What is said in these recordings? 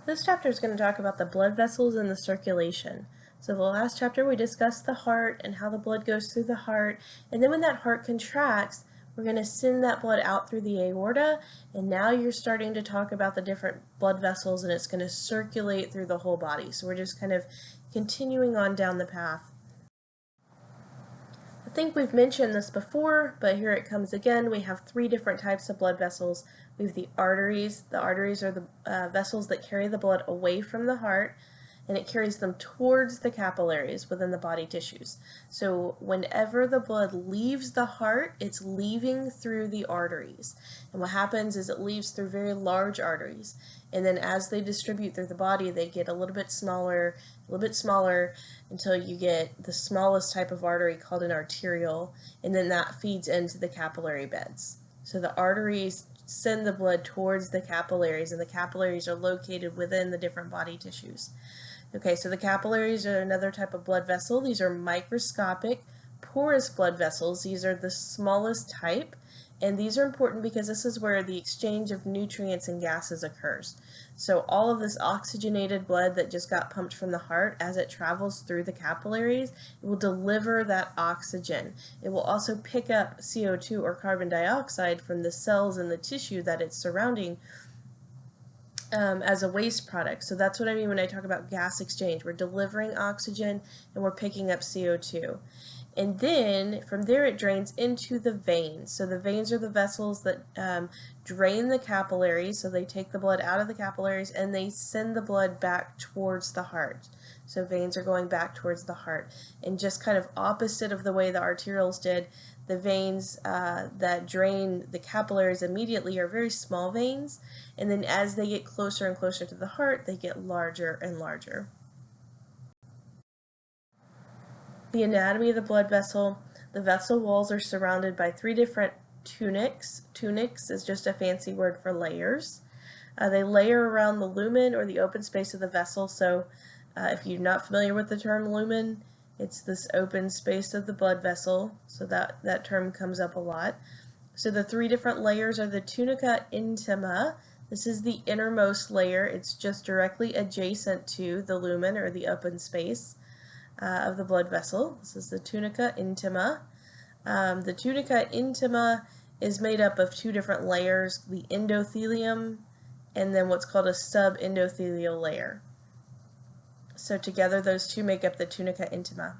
This chapter is going to talk about the blood vessels and the circulation. So the last chapter we discussed the heart and how the blood goes through the heart, and then when that heart contracts, we're going to send that blood out through the aorta, and now you're starting to talk about the different blood vessels and it's going to circulate through the whole body. So we're just kind of continuing on down the path. I think we've mentioned this before, but here it comes again. We have three different types of blood vessels. We have the arteries. The arteries are the vessels that carry the blood away from the heart, and it carries them towards the capillaries within the body tissues. So whenever the blood leaves the heart, it's leaving through the arteries. And what happens is it leaves through very large arteries. And then as they distribute through the body, they get a little bit smaller, until you get the smallest type of artery called an arteriole, and then that feeds into the capillary beds. So the arteries send the blood towards the capillaries, and the capillaries are located within the different body tissues. Okay, so the capillaries are another type of blood vessel. These are microscopic, porous blood vessels. These are the smallest type, and these are important because this is where the exchange of nutrients and gases occurs. So all of this oxygenated blood that just got pumped from the heart, as it travels through the capillaries, it will deliver that oxygen. It will also pick up CO2 or carbon dioxide from the cells and the tissue that it's surrounding as a waste product. So that's what I mean when I talk about gas exchange. We're delivering oxygen and we're picking up CO2. And then from there it drains into the veins. So the veins are the vessels that drain the capillaries. So they take the blood out of the capillaries and they send the blood back towards the heart. So veins are going back towards the heart. And just kind of opposite of the way the arterioles did, the veins that drain the capillaries immediately are very small veins. And then as they get closer and closer to the heart, they get larger and larger. The anatomy of the blood vessel. The vessel walls are surrounded by three different tunics. Tunics is just a fancy word for layers. They layer around the lumen or the open space of the vessel. So if you're not familiar with the term lumen, it's this open space of the blood vessel. So that term comes up a lot. So the three different layers are the tunica intima. This is the innermost layer. It's just directly adjacent to the lumen or the open space of the blood vessel. This is the tunica intima. The tunica intima is made up of two different layers, the endothelium and then what's called a subendothelial layer. So together those two make up the tunica intima.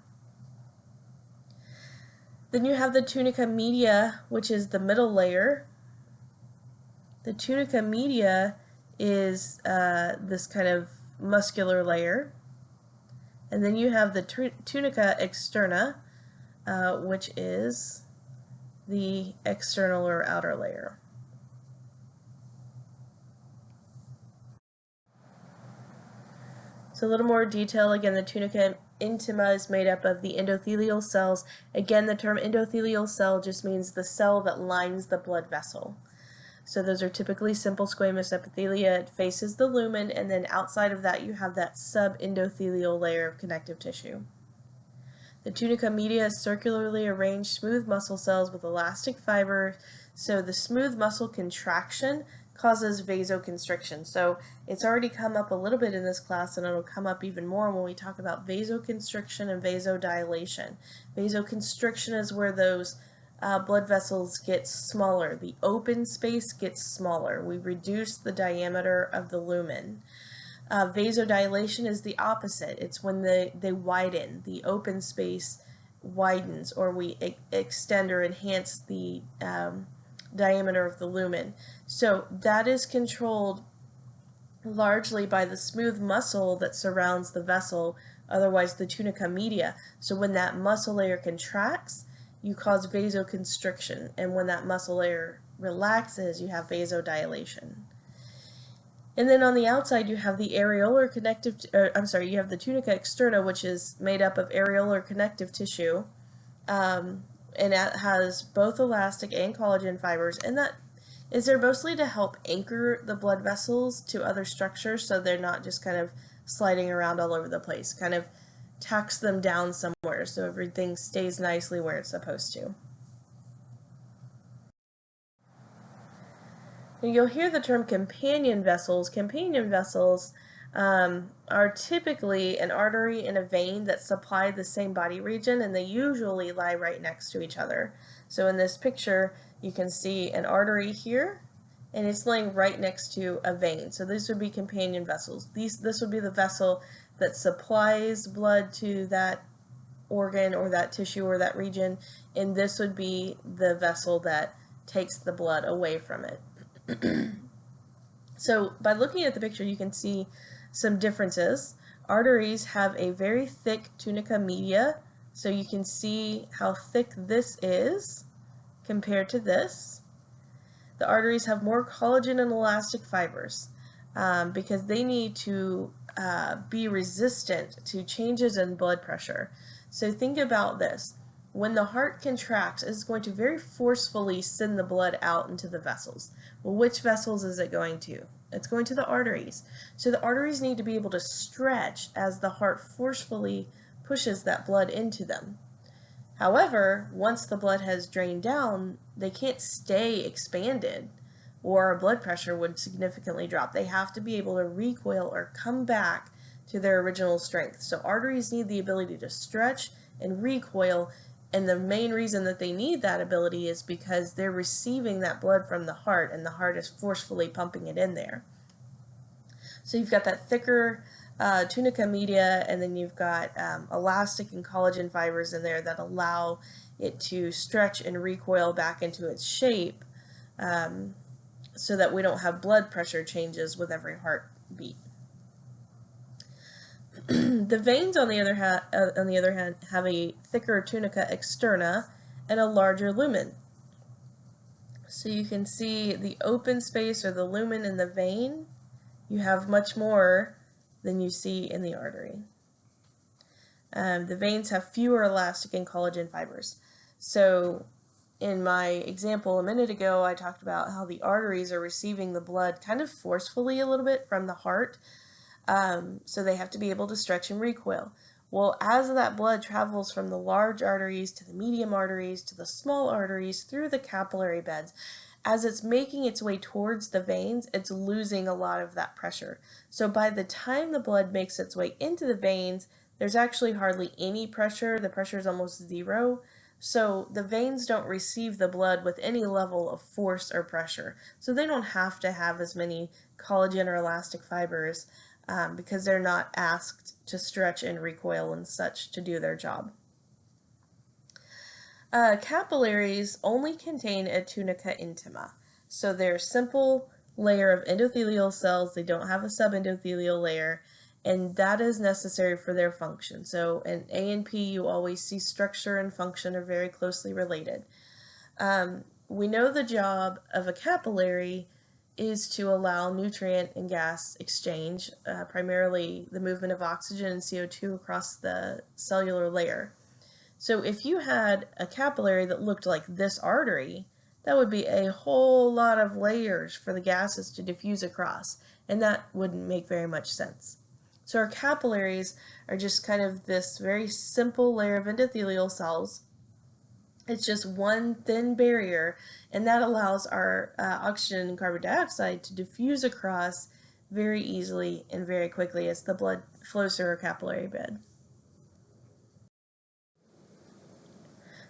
Then you have the tunica media, which is the middle layer. The tunica media is this kind of muscular layer. And then you have the tunica externa, which is the external or outer layer. So a little more detail. Again, the tunica intima is made up of the endothelial cells. Again, the term endothelial cell just means the cell that lines the blood vessel. So those are typically simple squamous epithelia. It faces the lumen, and then outside of that you have that subendothelial layer of connective tissue. The tunica media is circularly arranged smooth muscle cells with elastic fiber. So the smooth muscle contraction causes vasoconstriction. So it's already come up a little bit in this class, and it'll come up even more when we talk about vasoconstriction and vasodilation. Vasoconstriction is where those blood vessels get smaller. The open space gets smaller. We reduce the diameter of the lumen. Vasodilation is the opposite. It's when they widen. The open space widens, or we extend or enhance the diameter of the lumen. So that is controlled largely by the smooth muscle that surrounds the vessel, otherwise the tunica media. So when that muscle layer contracts, you cause vasoconstriction, and when that muscle layer relaxes, you have vasodilation. And then on the outside, you have the areolar connective, you have the tunica externa, which is made up of areolar connective tissue, and it has both elastic and collagen fibers, and that is there mostly to help anchor the blood vessels to other structures so they're not just kind of sliding around all over the place, kind of tucks them down somewhere so everything stays nicely where it's supposed to. And you'll hear the term companion vessels. Companion vessels are typically an artery and a vein that supply the same body region, and they usually lie right next to each other. So in this picture, you can see an artery here, and it's laying right next to a vein. So these would be companion vessels. This would be the vessel that supplies blood to that organ or that tissue or that region, and this would be the vessel that takes the blood away from it. So by looking at the picture, you can see some differences. Arteries have a very thick tunica media, so you can see how thick this is compared to this. The arteries have more collagen and elastic fibers because they need to be resistant to changes in blood pressure. So think about this. When the heart contracts, it's going to very forcefully send the blood out into the vessels. Well, which vessels is it going to? It's going to the arteries. So the arteries need to be able to stretch as the heart forcefully pushes that blood into them. However, once the blood has drained down, they can't stay expanded or blood pressure would significantly drop. They have to be able to recoil or come back to their original strength. So arteries need the ability to stretch and recoil, and the main reason that they need that ability is because they're receiving that blood from the heart, and the heart is forcefully pumping it in there. So you've got that thicker tunica media, and then you've got elastic and collagen fibers in there that allow it to stretch and recoil back into its shape so that we don't have blood pressure changes with every heartbeat. The veins, on the other hand, have a thicker tunica externa and a larger lumen. So you can see the open space or the lumen in the vein, you have much more than you see in the artery. The veins have fewer elastic and collagen fibers. So in my example a minute ago, I talked about how the arteries are receiving the blood kind of forcefully a little bit from the heart. So they have to be able to stretch and recoil. Well, as that blood travels from the large arteries to the medium arteries to the small arteries through the capillary beds, as it's making its way towards the veins, it's losing a lot of that pressure. So by the time the blood makes its way into the veins, there's actually hardly any pressure. The pressure is almost zero. So the veins don't receive the blood with any level of force or pressure. So they don't have to have as many collagen or elastic fibers because they're not asked to stretch and recoil and such to do their job. Capillaries only contain a tunica intima, so they're a simple layer of endothelial cells. They don't have a subendothelial layer, and that is necessary for their function. So in A and P, you always see structure and function are very closely related. We know the job of a capillary is to allow nutrient and gas exchange, primarily the movement of oxygen and CO2 across the cellular layer. So if you had a capillary that looked like this artery, that would be a whole lot of layers for the gases to diffuse across, and that wouldn't make very much sense. So our capillaries are just kind of this very simple layer of endothelial cells. It's just one thin barrier, and that allows our oxygen and carbon dioxide to diffuse across very easily and very quickly as the blood flows through our capillary bed.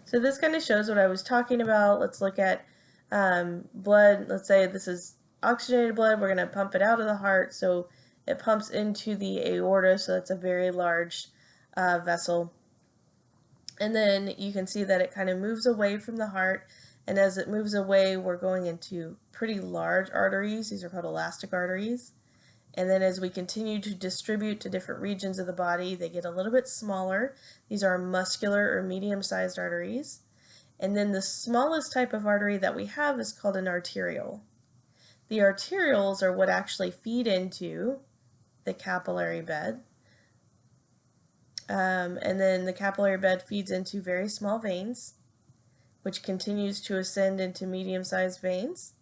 So this kind of shows what I was talking about. Let's look at blood. Let's say this is oxygenated blood. We're going to pump it out of the heart, so it pumps into the aorta, so that's a very large vessel. And then you can see that it kind of moves away from the heart, and as it moves away, we're going into pretty large arteries. These are called elastic arteries. And then as we continue to distribute to different regions of the body, they get a little bit smaller. These are muscular or medium-sized arteries. And then the smallest type of artery that we have is called an arteriole. The arterioles are what actually feed into the capillary bed. And then the capillary bed feeds into very small veins, which continues to ascend into medium-sized veins,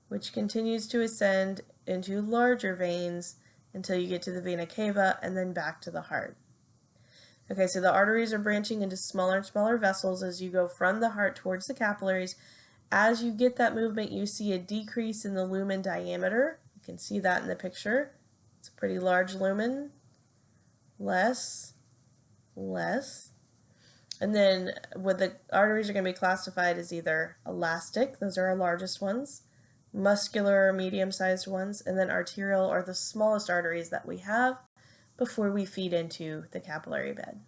which continues to ascend into larger veins until you get to the vena cava and then back to the heart. Okay, so the arteries are branching into smaller and smaller vessels as you go from the heart towards the capillaries. As you get that movement, you see a decrease in the lumen diameter. You can see that in the picture. It's a pretty large lumen. Less, less. And then the arteries are going to be classified as either elastic, those are our largest ones, muscular, medium-sized ones, and then arterial are the smallest arteries that we have before we feed into the capillary bed.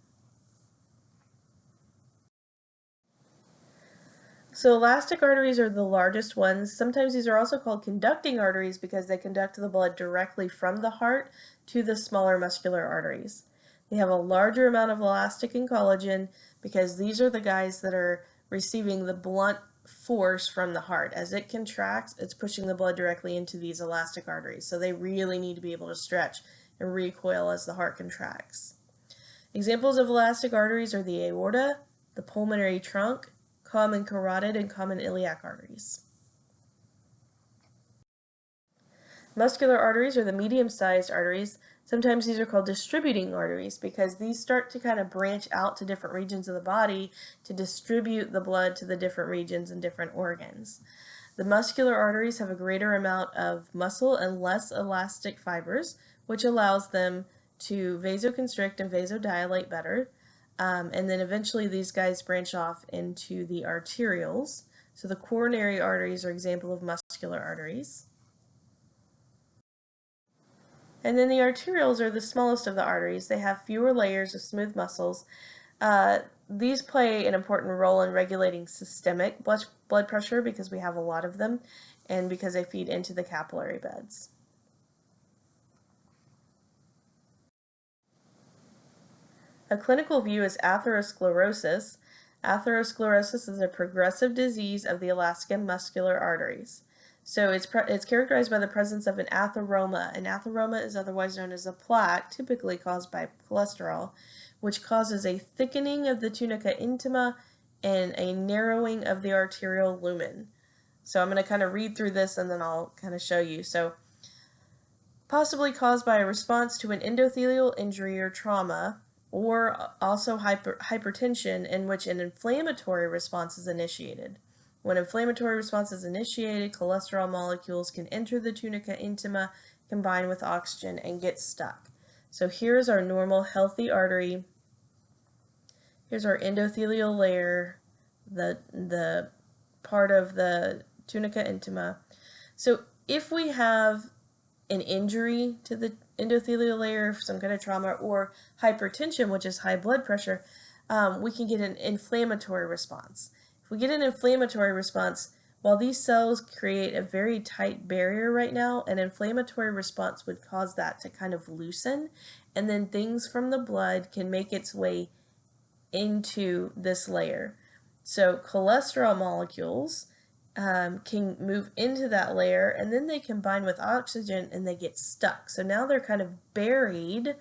So elastic arteries are the largest ones. Sometimes these are also called conducting arteries because they conduct the blood directly from the heart to the smaller muscular arteries. They have a larger amount of elastic and collagen because these are the guys that are receiving the blunt force from the heart. As it contracts, it's pushing the blood directly into these elastic arteries. So they really need to be able to stretch and recoil as the heart contracts. Examples of elastic arteries are the aorta, the pulmonary trunk, common carotid, and common iliac arteries. Muscular arteries are the medium-sized arteries. Sometimes these are called distributing arteries because these start to kind of branch out to different regions of the body to distribute the blood to the different regions and different organs. The muscular arteries have a greater amount of muscle and less elastic fibers, which allows them to vasoconstrict and vasodilate better. And then eventually these guys branch off into the arterioles. So the coronary arteries are an example of muscular arteries. And then the arterioles are the smallest of the arteries. They have fewer layers of smooth muscles. These play an important role in regulating systemic blood pressure because we have a lot of them and because they feed into the capillary beds. A clinical view is atherosclerosis. Atherosclerosis is a progressive disease of the elastic and muscular arteries. So it's characterized by the presence of an atheroma. An atheroma is otherwise known as a plaque, typically caused by cholesterol, which causes a thickening of the tunica intima and a narrowing of the arterial lumen. So I'm going to kind of read through this and then I'll kind of show you. So possibly caused by a response to an endothelial injury or trauma, or also hypertension in which an inflammatory response is initiated. When inflammatory response is initiated, cholesterol molecules can enter the tunica intima, combine with oxygen, and get stuck. So here's our normal healthy artery. Here's our endothelial layer, the part of the tunica intima. So if we have an injury to the endothelial layer, some kind of trauma, or hypertension, which is high blood pressure, we can get an inflammatory response. If we get an inflammatory response, while these cells create a very tight barrier right now, an inflammatory response would cause that to kind of loosen, and then things from the blood can make its way into this layer. So cholesterol molecules can move into that layer, and then they combine with oxygen and they get stuck. So now they're kind of buried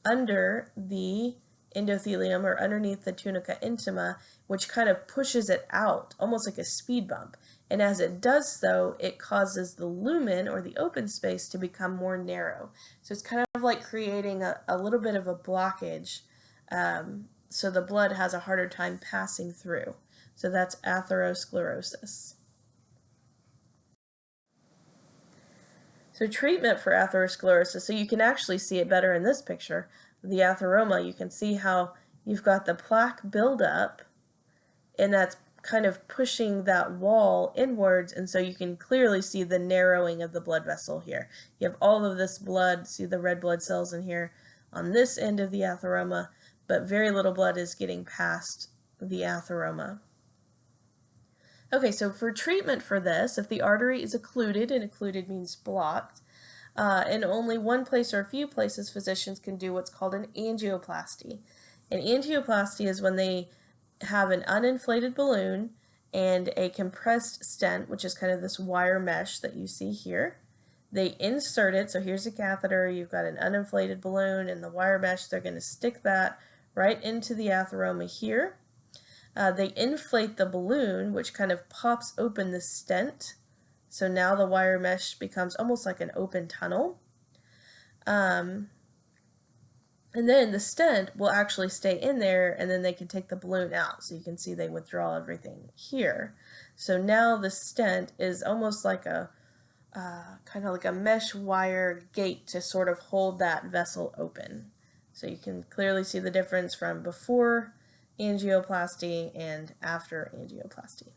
under the endothelium or underneath the tunica intima, which kind of pushes it out, almost like a speed bump. And as it does so, it causes the lumen or the open space to become more narrow. So it's kind of like creating a little bit of a blockage, so the blood has a harder time passing through. So that's atherosclerosis. So treatment for atherosclerosis, so you can actually see it better in this picture, the atheroma. You can see how you've got the plaque buildup, and that's kind of pushing that wall inwards, and so you can clearly see the narrowing of the blood vessel here. You have all of this blood, see the red blood cells in here on this end of the atheroma, but very little blood is getting past the atheroma. Okay, so for treatment for this, if the artery is occluded, and occluded means blocked, in only one place or a few places, physicians can do what's called an angioplasty. An angioplasty is when they have an uninflated balloon and a compressed stent, which is kind of this wire mesh that you see here. They insert it, so here's a catheter, you've got an uninflated balloon and the wire mesh, they're going to stick that right into the atheroma here. They inflate the balloon, which kind of pops open the stent. So now the wire mesh becomes almost like an open tunnel. And then the stent will actually stay in there, and then they can take the balloon out. So you can see they withdraw everything here. So now the stent is almost like a kind of like a mesh wire gate to sort of hold that vessel open. So you can clearly see the difference from before angioplasty and after angioplasty.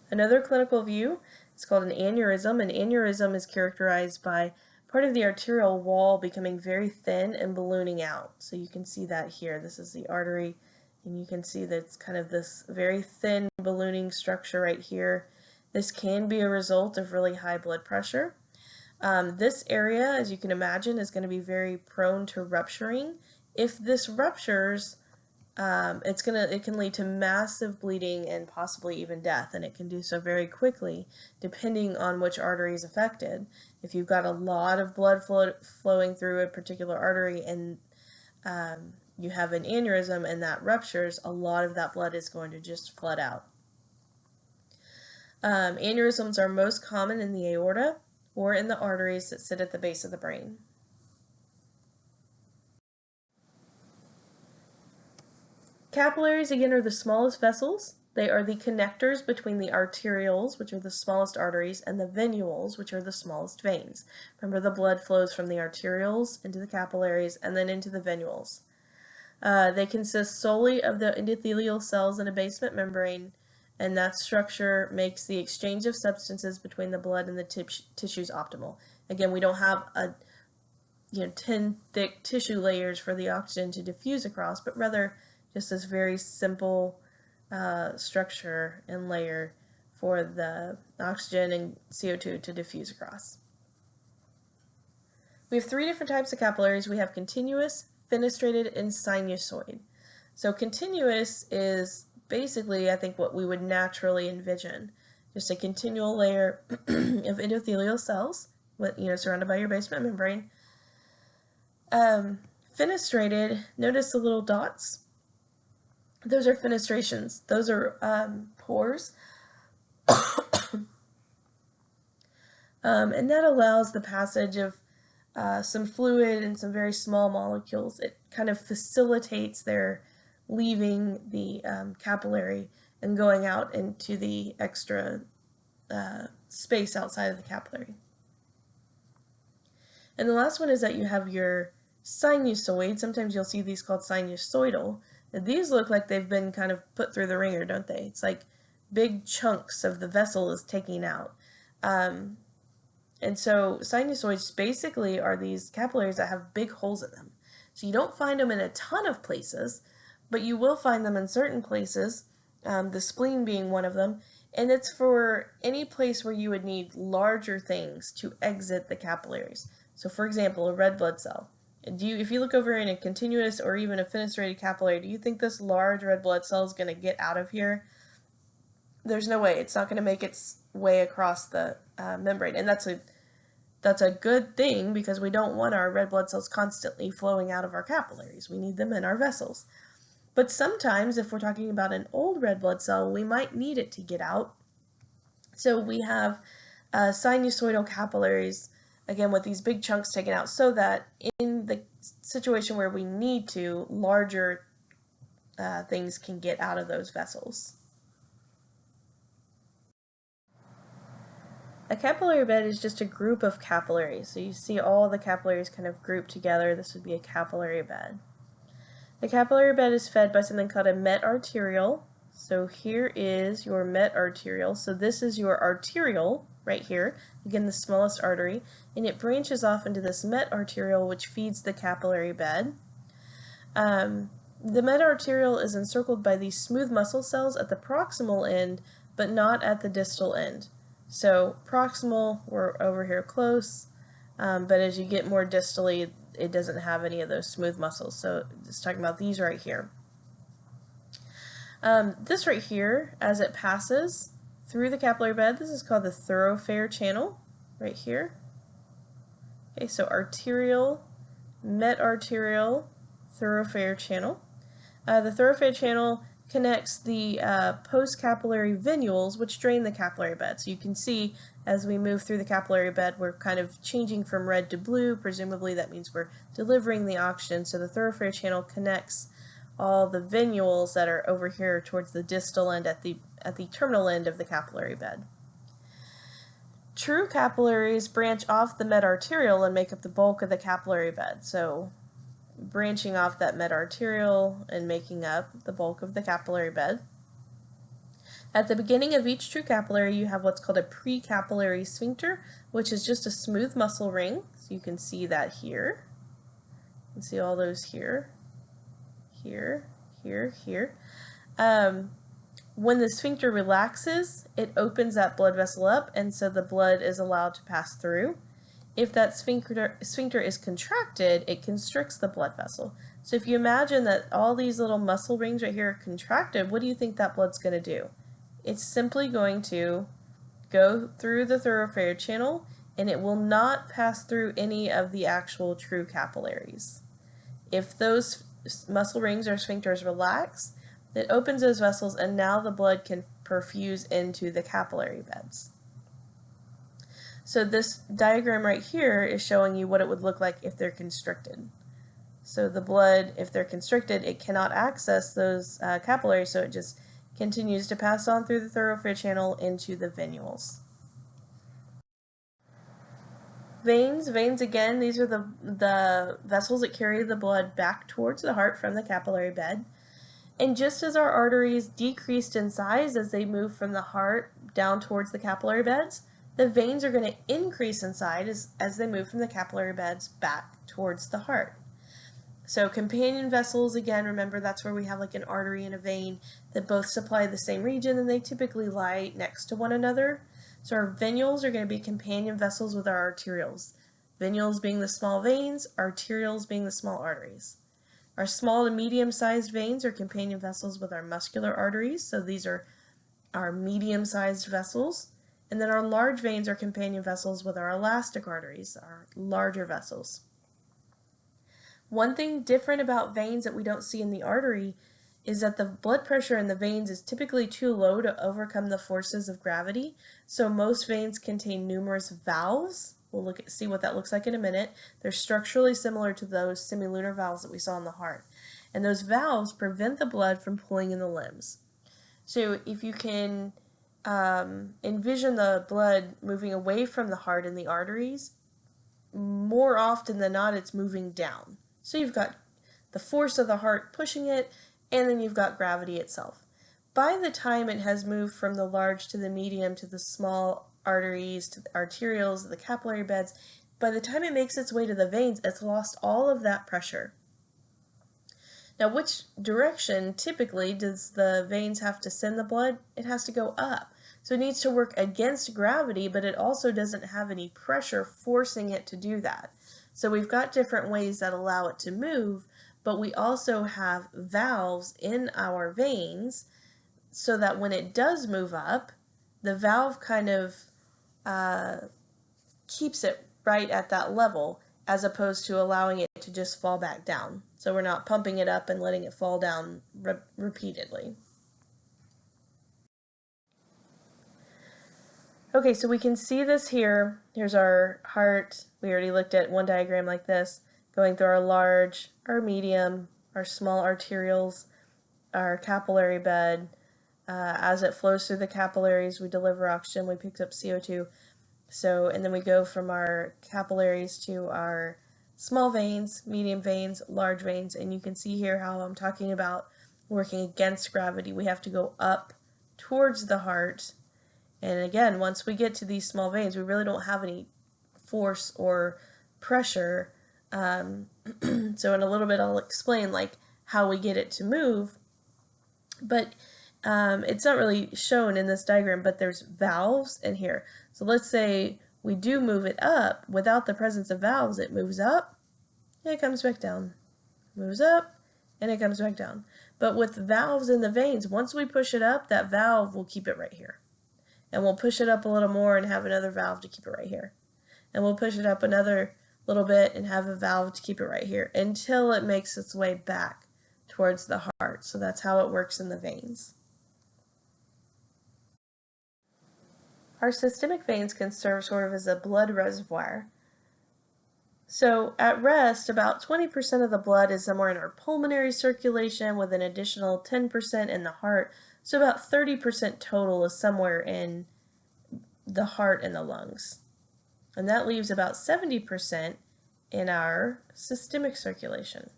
Another clinical view is called an aneurysm. An aneurysm is characterized by part of the arterial wall becoming very thin and ballooning out. So you can see that here. This is the artery, and you can see that it's kind of this very thin ballooning structure right here. This can be a result of really high blood pressure. This area, as you can imagine, is going to be very prone to rupturing. If this ruptures, it can lead to massive bleeding and possibly even death, and it can do so very quickly depending on which artery is affected. If you've got a lot of blood flowing through a particular artery and you have an aneurysm and that ruptures, a lot of that blood is going to just flood out. Aneurysms are most common in the aorta or in the arteries that sit at the base of the brain. Capillaries, again, are the smallest vessels. They are the connectors between the arterioles, which are the smallest arteries, and the venules, which are the smallest veins. Remember, the blood flows from the arterioles into the capillaries and then into the venules. They consist solely of the endothelial cells in a basement membrane, and that structure makes the exchange of substances between the blood and the tissues optimal. Again, we don't have 10 thick tissue layers for the oxygen to diffuse across, but rather just this very simple structure and layer for the oxygen and CO2 to diffuse across. We have three different types of capillaries. We have continuous, fenestrated, and sinusoid. So continuous is basically, I think, what we would naturally envision. Just a continual layer of endothelial cells, surrounded by your basement membrane. Fenestrated, notice the little dots. Those are fenestrations. Those are pores. And that allows the passage of some fluid and some very small molecules. It kind of facilitates their leaving the capillary and going out into the extra space outside of the capillary. And the last one is that you have your sinusoid. Sometimes you'll see these called sinusoidal. And these look like they've been kind of put through the ringer, don't they? It's like big chunks of the vessel is taking out. And so sinusoids basically are these capillaries that have big holes in them. So you don't find them in a ton of places, but you will find them in certain places, the spleen being one of them. And it's for any place where you would need larger things to exit the capillaries. So for example, a red blood cell. If you look over in a continuous or even a fenestrated capillary, do you think this large red blood cell is going to get out of here? There's no way. It's not going to make its way across the membrane. And that's a good thing, because we don't want our red blood cells constantly flowing out of our capillaries. We need them in our vessels. But sometimes, if we're talking about an old red blood cell, we might need it to get out. So we have sinusoidal capillaries, again, with these big chunks taken out, so that in the situation where we need to, larger things can get out of those vessels. A capillary bed is just a group of capillaries. So you see all the capillaries kind of grouped together. This would be a capillary bed. The capillary bed is fed by something called a metarteriole. So here is your metarteriole. So this is your arteriole right here, again the smallest artery, and it branches off into this metarteriole, which feeds the capillary bed. The metarteriole is encircled by these smooth muscle cells at the proximal end, but not at the distal end. So proximal, we're over here close, but as you get more distally, it doesn't have any of those smooth muscles. So just talking about these right here. This right here, as it passes through the capillary bed, this is called the thoroughfare channel, right here. Okay, so arterial, metarterial, thoroughfare channel. The thoroughfare channel connects the postcapillary venules, which drain the capillary bed. So you can see as we move through the capillary bed, we're kind of changing from red to blue. Presumably that means we're delivering the oxygen. So the thoroughfare channel connects all the venules that are over here towards the distal end at the terminal end of the capillary bed. True capillaries branch off the medarterial and make up the bulk of the capillary bed. So branching off that medarterial and making up the bulk of the capillary bed. At the beginning of each true capillary, you have what's called a precapillary sphincter, which is just a smooth muscle ring. So you can see that here. You can see all those here, here, here, here. When the sphincter relaxes, it opens that blood vessel up, and so the blood is allowed to pass through. If that sphincter is contracted, it constricts the blood vessel. So if you imagine that all these little muscle rings right here are contracted, what do you think that blood's going to do? It's simply going to go through the thoroughfare channel, and it will not pass through any of the actual true capillaries. If those muscle rings or sphincters relax, it opens those vessels, and now the blood can perfuse into the capillary beds. So this diagram right here is showing you what it would look like if they're constricted. So the blood, if they're constricted, it cannot access those capillaries, so it just continues to pass on through the thoroughfare channel into the venules. Veins again, these are the vessels that carry the blood back towards the heart from the capillary bed. And just as our arteries decreased in size as they move from the heart down towards the capillary beds, the veins are going to increase in size as they move from the capillary beds back towards the heart. So companion vessels, again, remember that's where we have like an artery and a vein that both supply the same region, and they typically lie next to one another. So our venules are going to be companion vessels with our arterioles. Venules being the small veins, arterioles being the small arteries. Our small to medium-sized veins are companion vessels with our muscular arteries, so these are our medium-sized vessels. And then our large veins are companion vessels with our elastic arteries, our larger vessels. One thing different about veins that we don't see in the artery is that the blood pressure in the veins is typically too low to overcome the forces of gravity, so most veins contain numerous valves. We'll see what that looks like in a minute. They're structurally similar to those semilunar valves that we saw in the heart. And those valves prevent the blood from pooling in the limbs. So if you can envision the blood moving away from the heart and the arteries, more often than not it's moving down. So you've got the force of the heart pushing it, and then you've got gravity itself. By the time it has moved from the large to the medium to the small arteries, to the arterioles, the capillary beds, by the time it makes its way to the veins, it's lost all of that pressure. Now, which direction typically does the veins have to send the blood? It has to go up. So it needs to work against gravity, but it also doesn't have any pressure forcing it to do that. So we've got different ways that allow it to move, but we also have valves in our veins so that when it does move up, the valve kind of keeps it right at that level, as opposed to allowing it to just fall back down. So we're not pumping it up and letting it fall down repeatedly. Okay, so we can see this here. Here's our heart. We already looked at one diagram like this, going through our large, our medium, our small arterioles, our capillary bed. As it flows through the capillaries, we deliver oxygen, we pick up CO2. So, and then we go from our capillaries to our small veins, medium veins, large veins, and you can see here how I'm talking about working against gravity. We have to go up towards the heart, and again, once we get to these small veins, we really don't have any force or pressure. So in a little bit I'll explain like how we get it to move, but it's not really shown in this diagram, but there's valves in here. So let's say we do move it up. Without the presence of valves, it moves up and it comes back down. Moves up and it comes back down. But with valves in the veins, once we push it up, that valve will keep it right here. And we'll push it up a little more and have another valve to keep it right here. And we'll push it up another little bit and have a valve to keep it right here until it makes its way back towards the heart. So that's how it works in the veins. Our systemic veins can serve sort of as a blood reservoir. So at rest, about 20% of the blood is somewhere in our pulmonary circulation with an additional 10% in the heart. So about 30% total is somewhere in the heart and the lungs. And that leaves about 70% in our systemic circulation.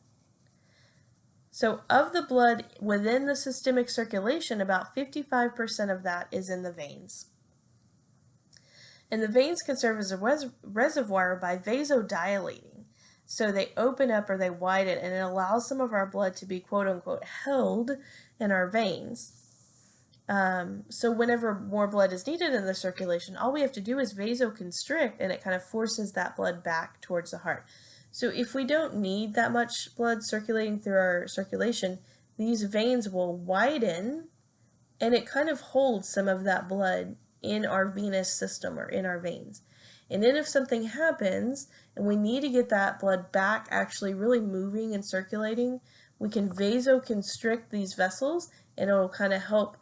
So of the blood within the systemic circulation, about 55% of that is in the veins. And the veins can serve as a reservoir by vasodilating. So they open up or they widen, and it allows some of our blood to be quote unquote held in our veins. So whenever more blood is needed in the circulation, all we have to do is vasoconstrict, and it kind of forces that blood back towards the heart. So if we don't need that much blood circulating through our circulation, these veins will widen, and it kind of holds some of that blood in our venous system or in our veins. And then if something happens and we need to get that blood back actually really moving and circulating, we can vasoconstrict these vessels, and it'll kind of help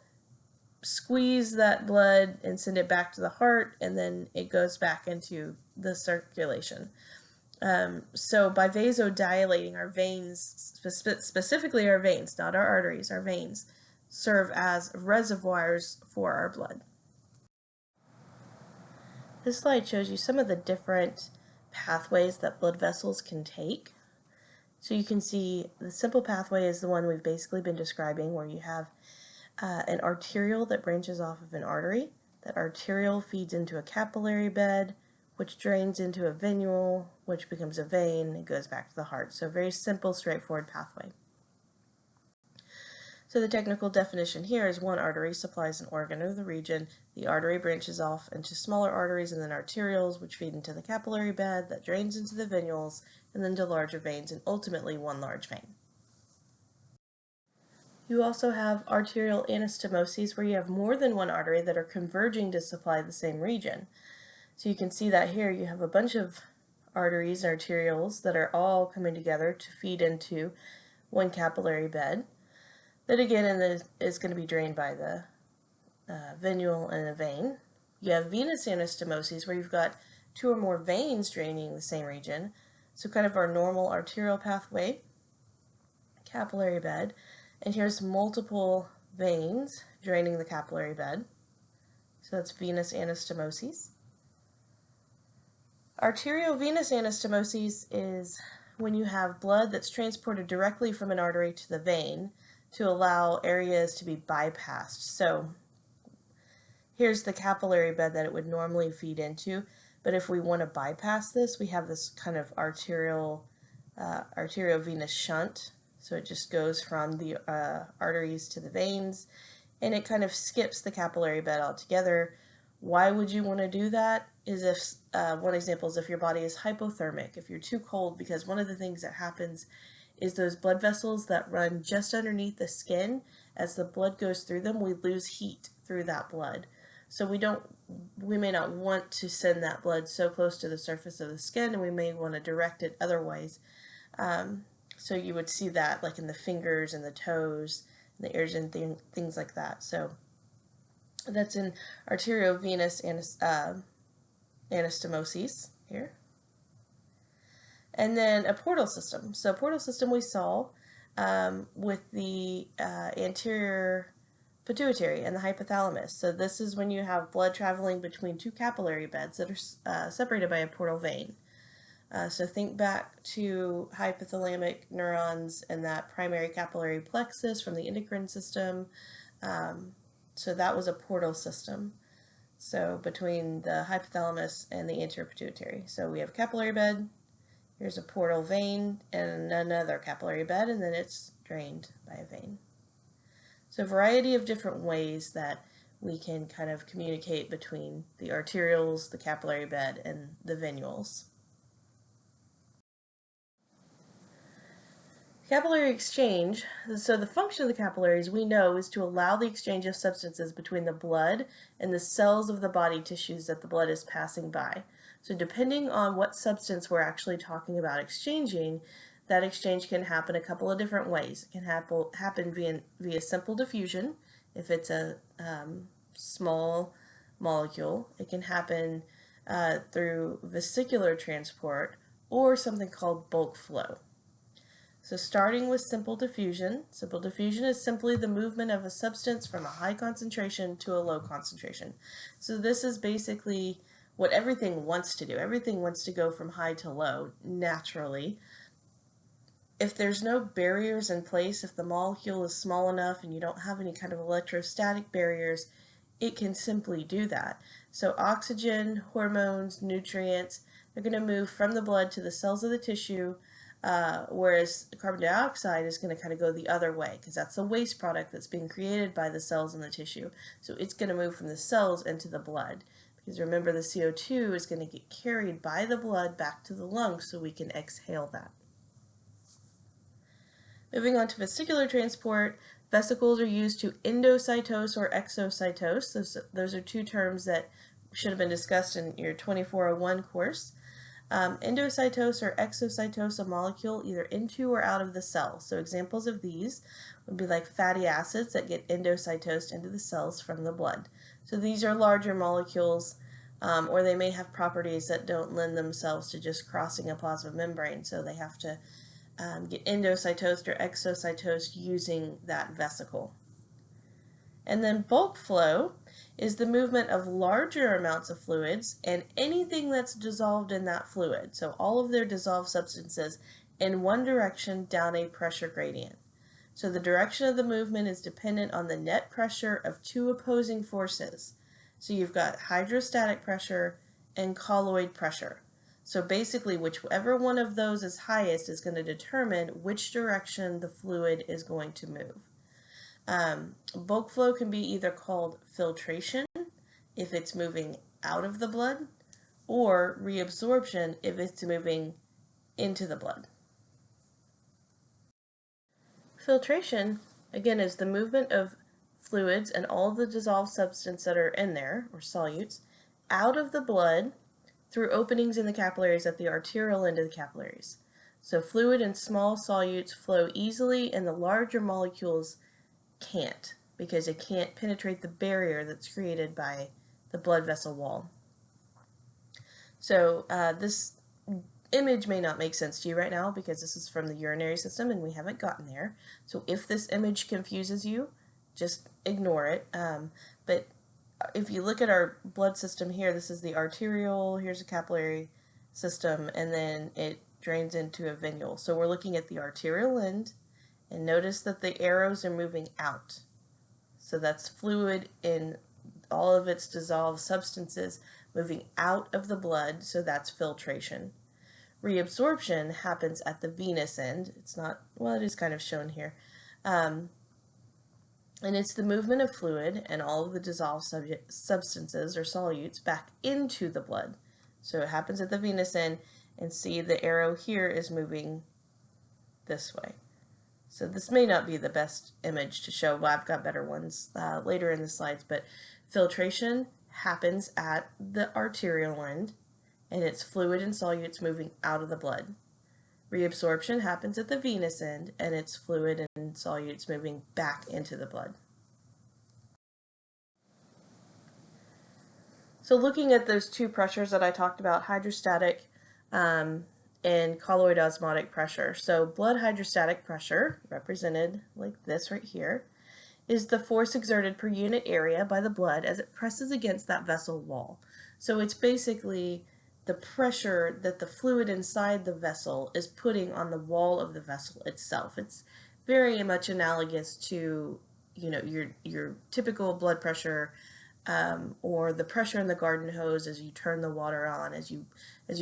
squeeze that blood and send it back to the heart, and then it goes back into the circulation. So by vasodilating, our veins, specifically our veins, not our arteries, our veins, serve as reservoirs for our blood. This slide shows you some of the different pathways that blood vessels can take. So you can see the simple pathway is the one we've basically been describing, where you have an arteriole that branches off of an artery. That arteriole feeds into a capillary bed, which drains into a venule, which becomes a vein, and goes back to the heart. So very simple, straightforward pathway. So the technical definition here is one artery supplies an organ or the region. The artery branches off into smaller arteries and then arterioles, which feed into the capillary bed that drains into the venules and then to larger veins, and ultimately one large vein. You also have arterial anastomoses, where you have more than one artery that are converging to supply the same region. So you can see that here you have a bunch of arteries and arterioles that are all coming together to feed into one capillary bed that again is going to be drained by the venule and a vein. You have venous anastomoses, where you've got two or more veins draining the same region. So kind of our normal arterial pathway, capillary bed, and here's multiple veins draining the capillary bed. So that's venous anastomoses. Arteriovenous anastomoses is when you have blood that's transported directly from an artery to the vein to allow areas to be bypassed. So here's the capillary bed that it would normally feed into, but if we want to bypass this, we have this kind of arteriovenous shunt. So it just goes from the arteries to the veins, and it kind of skips the capillary bed altogether. Why would you want to do that? Is if one example is if your body is hypothermic, if you're too cold, because one of the things that happens is those blood vessels that run just underneath the skin, as the blood goes through them, we lose heat through that blood. So we may not want to send that blood so close to the surface of the skin, and we may want to direct it otherwise. So you would see that like in the fingers and the toes, and the ears and things like that. So that's in arteriovenous anastomoses here. And then a portal system. So portal system we saw with the anterior pituitary and the hypothalamus. So this is when you have blood traveling between two capillary beds that are separated by a portal vein. So think back to hypothalamic neurons and that primary capillary plexus from the endocrine system. So that was a portal system. So between the hypothalamus and the anterior pituitary. So we have a capillary bed, here's a portal vein, and another capillary bed, and then it's drained by a vein. So a variety of different ways that we can kind of communicate between the arterioles, the capillary bed, and the venules. Capillary exchange, so the function of the capillaries we know is to allow the exchange of substances between the blood and the cells of the body tissues that the blood is passing by. So depending on what substance we're actually talking about exchanging, that exchange can happen a couple of different ways. It can happen via simple diffusion, if it's a small molecule. It can happen through vesicular transport, or something called bulk flow. So starting with simple diffusion is simply the movement of a substance from a high concentration to a low concentration. So this is basically what everything wants to do. Everything wants to go from high to low naturally. If there's no barriers in place, if the molecule is small enough and you don't have any kind of electrostatic barriers, it can simply do that. So oxygen, hormones, nutrients, they're going to move from the blood to the cells of the tissue, whereas carbon dioxide is going to kind of go the other way because that's a waste product that's being created by the cells in the tissue. So it's going to move from the cells into the blood. Because remember, the CO2 is going to get carried by the blood back to the lungs so we can exhale that. Moving on to vesicular transport, vesicles are used to endocytose or exocytose. Those are two terms that should have been discussed in your 2401 course. Endocytose or exocytose a molecule either into or out of the cell. So examples of these would be like fatty acids that get endocytosed into the cells from the blood. So these are larger molecules, or they may have properties that don't lend themselves to just crossing a plasma membrane, so they have to get endocytosed or exocytosed using that vesicle. And then bulk flow is the movement of larger amounts of fluids and anything that's dissolved in that fluid. So all of their dissolved substances in one direction down a pressure gradient. So the direction of the movement is dependent on the net pressure of two opposing forces. So you've got hydrostatic pressure and colloid pressure. So basically, whichever one of those is highest is going to determine which direction the fluid is going to move. Bulk flow can be either called filtration if it's moving out of the blood, or reabsorption if it's moving into the blood. Filtration, again, is the movement of fluids and all the dissolved substance that are in there, or solutes, out of the blood through openings in the capillaries at the arterial end of the capillaries. So fluid and small solutes flow easily, and the larger molecules can't, because it can't penetrate the barrier that's created by the blood vessel wall. So this image may not make sense to you right now because this is from the urinary system and we haven't gotten there. So if this image confuses you, just ignore it. But if you look at our blood system here, this is the arterial, here's a capillary system, and then it drains into a venule. So we're looking at the arterial end, and notice that the arrows are moving out. So that's fluid in all of its dissolved substances moving out of the blood, so that's filtration. Reabsorption happens at the venous end. It's not, well, it is kind of shown here. And it's the movement of fluid and all of the dissolved substances or solutes back into the blood. So it happens at the venous end, and see the arrow here is moving this way. So this may not be the best image to show, but I've got better ones later in the slides. But filtration happens at the arterial end, and it's fluid and solutes moving out of the blood. Reabsorption happens at the venous end, and it's fluid and solutes moving back into the blood. So looking at those two pressures that I talked about, hydrostatic and colloid osmotic pressure. So blood hydrostatic pressure, represented like this right here, is the force exerted per unit area by the blood as it presses against that vessel wall. So it's basically the pressure that the fluid inside the vessel is putting on the wall of the vessel itself. It's very much analogous to, you know, your typical blood pressure, or the pressure in the garden hose as you turn the water on. As you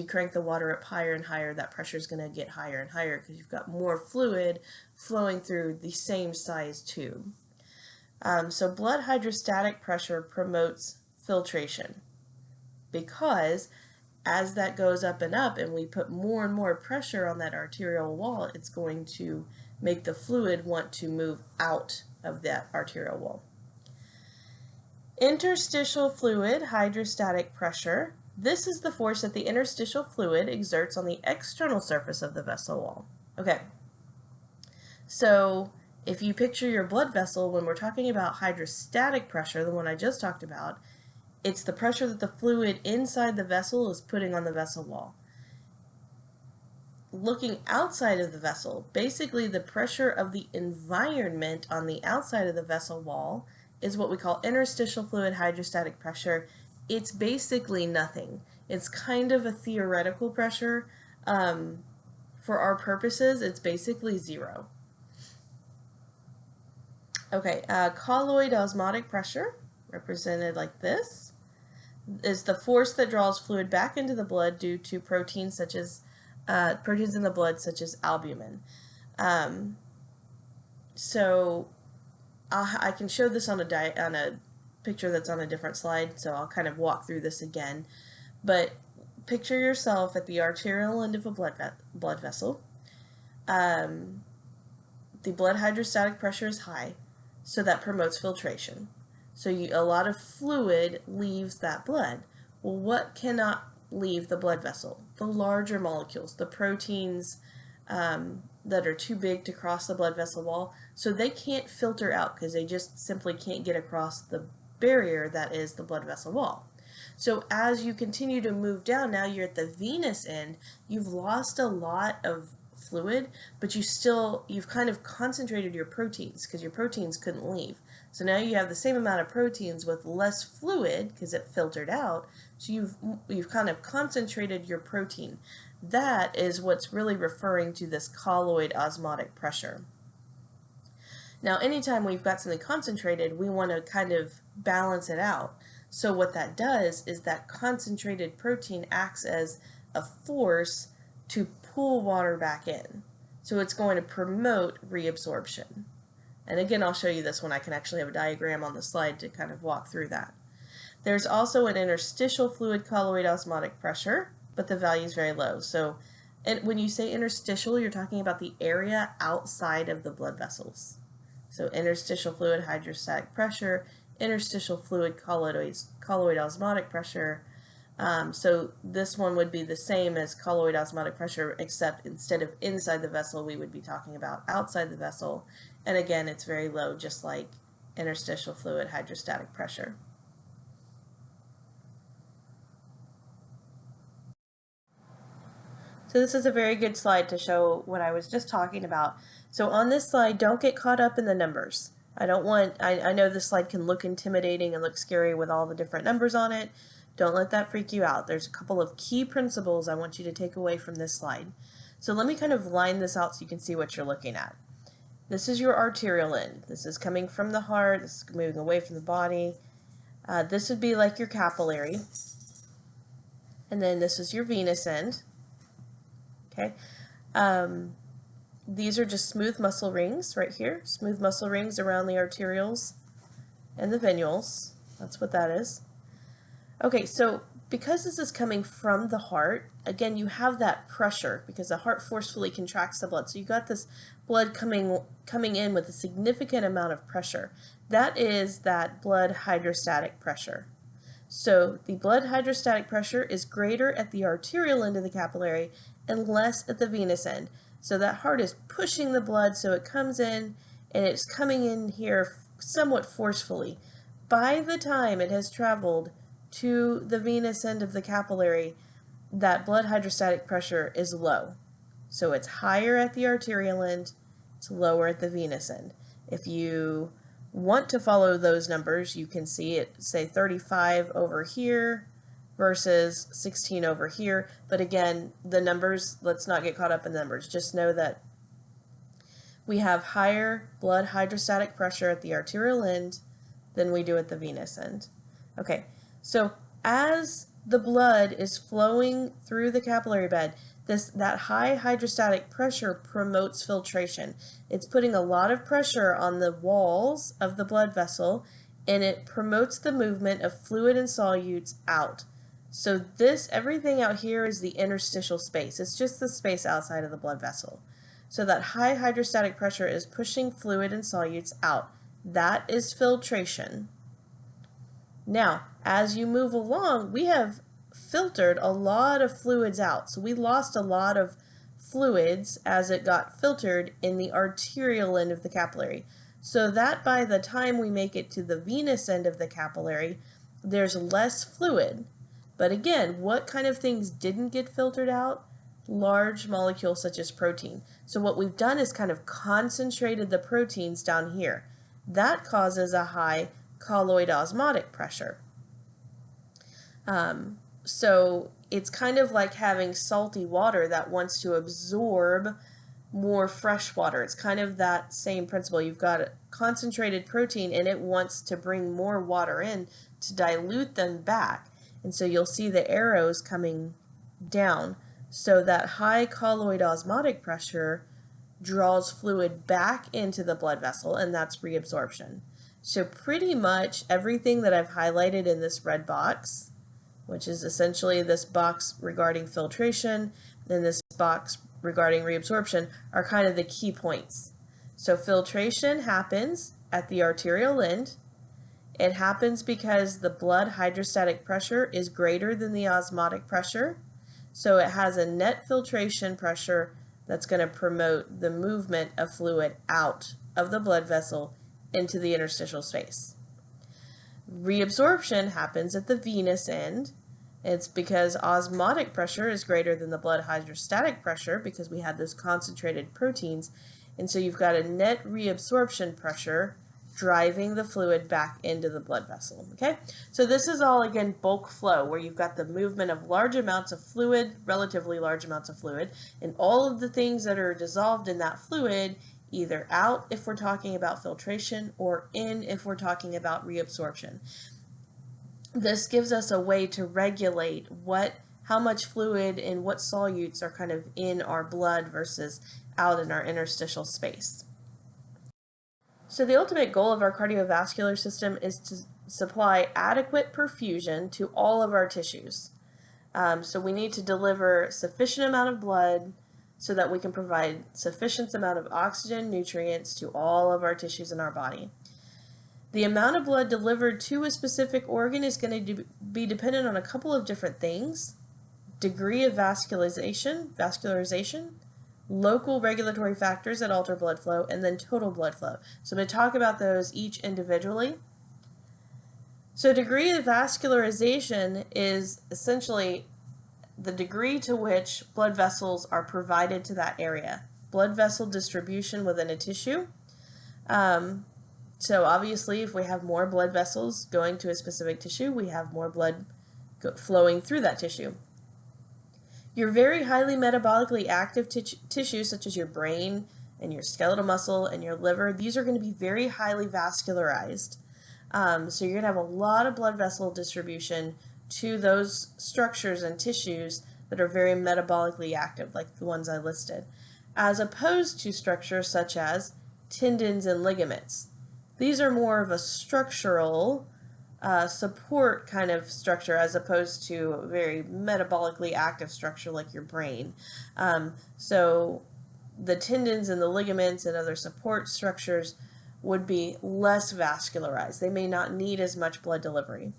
crank the water up higher and higher, that pressure is going to get higher and higher because you've got more fluid flowing through the same size tube. So blood hydrostatic pressure promotes filtration, because as that goes up and we put more and more pressure on that arterial wall, it's going to make the fluid want to move out of that arterial wall. Interstitial fluid hydrostatic pressure. This is the force that the interstitial fluid exerts on the external surface of the vessel wall. Okay, so if you picture your blood vessel, when we're talking about hydrostatic pressure, the one I just talked about, it's the pressure that the fluid inside the vessel is putting on the vessel wall. looking outside of the vessel, basically the pressure of the environment on the outside of the vessel wall is what we call interstitial fluid hydrostatic pressure. It's basically nothing. It's kind of a theoretical pressure. For our purposes, it's basically zero. Okay, colloid osmotic pressure, represented like this, is the force that draws fluid back into the blood due to proteins such as proteins in the blood such as albumin. So I can show this on a picture that's on a different slide, so I'll kind of walk through this again. But picture yourself at the arterial end of a blood vessel. The blood hydrostatic pressure is high, so that promotes filtration. So a lot of fluid leaves that blood. Well, what cannot leave the blood vessel? The larger molecules, the proteins that are too big to cross the blood vessel wall, so they can't filter out because they just simply can't get across the barrier that is the blood vessel wall. So as you continue to move down, now you're at the venous end, you've lost a lot of fluid, but you've kind of concentrated your proteins because your proteins couldn't leave. So now you have the same amount of proteins with less fluid because it filtered out. So you've kind of concentrated your protein. That is what's really referring to this colloid osmotic pressure. Now, anytime we've got something concentrated, we want to kind of balance it out. So what that does is that concentrated protein acts as a force to pull water back in. So it's going to promote reabsorption. And again, I'll show you this when I can actually have a diagram on the slide to kind of walk through that. There's also an interstitial fluid colloid osmotic pressure, but the value is very low. So when you say interstitial, you're talking about the area outside of the blood vessels. So interstitial fluid hydrostatic pressure, interstitial fluid colloid osmotic pressure. So this one would be the same as colloid osmotic pressure, except instead of inside the vessel, we would be talking about outside the vessel. And again, it's very low, just like interstitial fluid hydrostatic pressure. So this is a very good slide to show what I was just talking about. So on this slide, don't get caught up in the numbers. I know this slide can look intimidating and look scary with all the different numbers on it. Don't let that freak you out. There's a couple of key principles I want you to take away from this slide. So let me kind of line this out so you can see what you're looking at. This is your arterial end. This is coming from the heart. This is moving away from the body. This would be like your capillary. And then this is your venous end. Okay. These are just smooth muscle rings right here. Smooth muscle rings around the arterioles and the venules. That's what that is. Okay, so because this is coming from the heart, again, you have that pressure because the heart forcefully contracts the blood. So you got this blood coming in with a significant amount of pressure. That is that blood hydrostatic pressure. So the blood hydrostatic pressure is greater at the arterial end of the capillary and less at the venous end. So that heart is pushing the blood so it comes in and it's coming in here somewhat forcefully. By the time it has traveled to the venous end of the capillary, that blood hydrostatic pressure is low. So it's higher at the arterial end, it's lower at the venous end. If you want to follow those numbers, you can see it say 35 over here versus 16 over here. But again, the numbers, let's not get caught up in the numbers. Just know that we have higher blood hydrostatic pressure at the arterial end than we do at the venous end. Okay, so as the blood is flowing through the capillary bed, that high hydrostatic pressure promotes filtration. It's putting a lot of pressure on the walls of the blood vessel, and it promotes the movement of fluid and solutes out. So everything out here is the interstitial space. It's just the space outside of the blood vessel. So that high hydrostatic pressure is pushing fluid and solutes out. That is filtration. Now, as you move along, we have filtered a lot of fluids out. So we lost a lot of fluids as it got filtered in the arterial end of the capillary. So that by the time we make it to the venous end of the capillary, there's less fluid. But again, what kind of things didn't get filtered out? large molecules such as protein. So what we've done is kind of concentrated the proteins down here. That causes a high colloid osmotic pressure. So it's kind of like having salty water that wants to absorb more fresh water. It's kind of that same principle. You've got a concentrated protein and it wants to bring more water in to dilute them back. And so you'll see the arrows coming down. So that high colloid osmotic pressure draws fluid back into the blood vessel, and that's reabsorption. So pretty much everything that I've highlighted in this red box, which is essentially this box regarding filtration and this box regarding reabsorption, are kind of the key points. So filtration happens at the arterial end. It happens because the blood hydrostatic pressure is greater than the osmotic pressure. So it has a net filtration pressure that's going to promote the movement of fluid out of the blood vessel into the interstitial space. Reabsorption happens at the venous end. It's because osmotic pressure is greater than the blood hydrostatic pressure because we had those concentrated proteins. And so you've got a net reabsorption pressure driving the fluid back into the blood vessel. Okay, so this is all, again, bulk flow, where you've got the movement of large amounts of fluid, relatively large amounts of fluid, and all of the things that are dissolved in that fluid, either out if we're talking about filtration or in if we're talking about reabsorption. This gives us a way to regulate how much fluid and what solutes are kind of in our blood versus out in our interstitial space. So the ultimate goal of our cardiovascular system is to supply adequate perfusion to all of our tissues. So we need to deliver sufficient amount of blood so that we can provide sufficient amount of oxygen, nutrients to all of our tissues in our body. The amount of blood delivered to a specific organ is going to be dependent on a couple of different things: degree of vascularization, local regulatory factors that alter blood flow, and then total blood flow. So I'm going to talk about those each individually. So degree of vascularization is essentially the degree to which blood vessels are provided to that area. Blood vessel distribution within a tissue. So obviously, if we have more blood vessels going to a specific tissue, we have more blood flowing through that tissue. Your very highly metabolically active tissues, such as your brain and your skeletal muscle and your liver, these are going to be very highly vascularized. So you're going to have a lot of blood vessel distribution to those structures and tissues that are very metabolically active, like the ones I listed, as opposed to structures such as tendons and ligaments. These are more of a structural support kind of structure as opposed to a very metabolically active structure like your brain. So the tendons and the ligaments and other support structures would be less vascularized. They may not need as much blood delivery.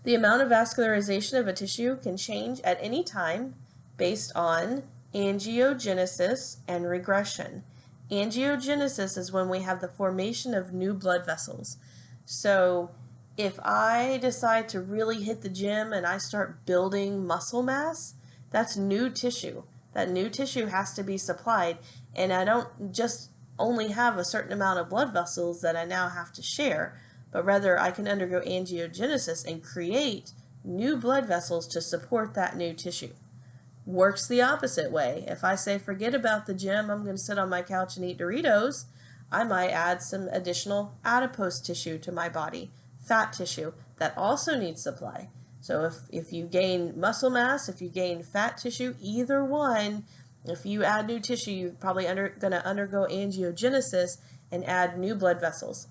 The amount of vascularization of a tissue can change at any time based on angiogenesis and regression. Angiogenesis is when we have the formation of new blood vessels. So if I decide to really hit the gym and I start building muscle mass, that's new tissue. That new tissue has to be supplied, and I don't just only have a certain amount of blood vessels that I now have to share, but rather I can undergo angiogenesis and create new blood vessels to support that new tissue. Works the opposite way. If I say forget about the gym, I'm going to sit on my couch and eat Doritos, I might add some additional adipose tissue to my body, fat tissue, that also needs supply. So if you gain muscle mass, if you gain fat tissue, either one, if you add new tissue, you're probably going to undergo angiogenesis and add new blood vessels.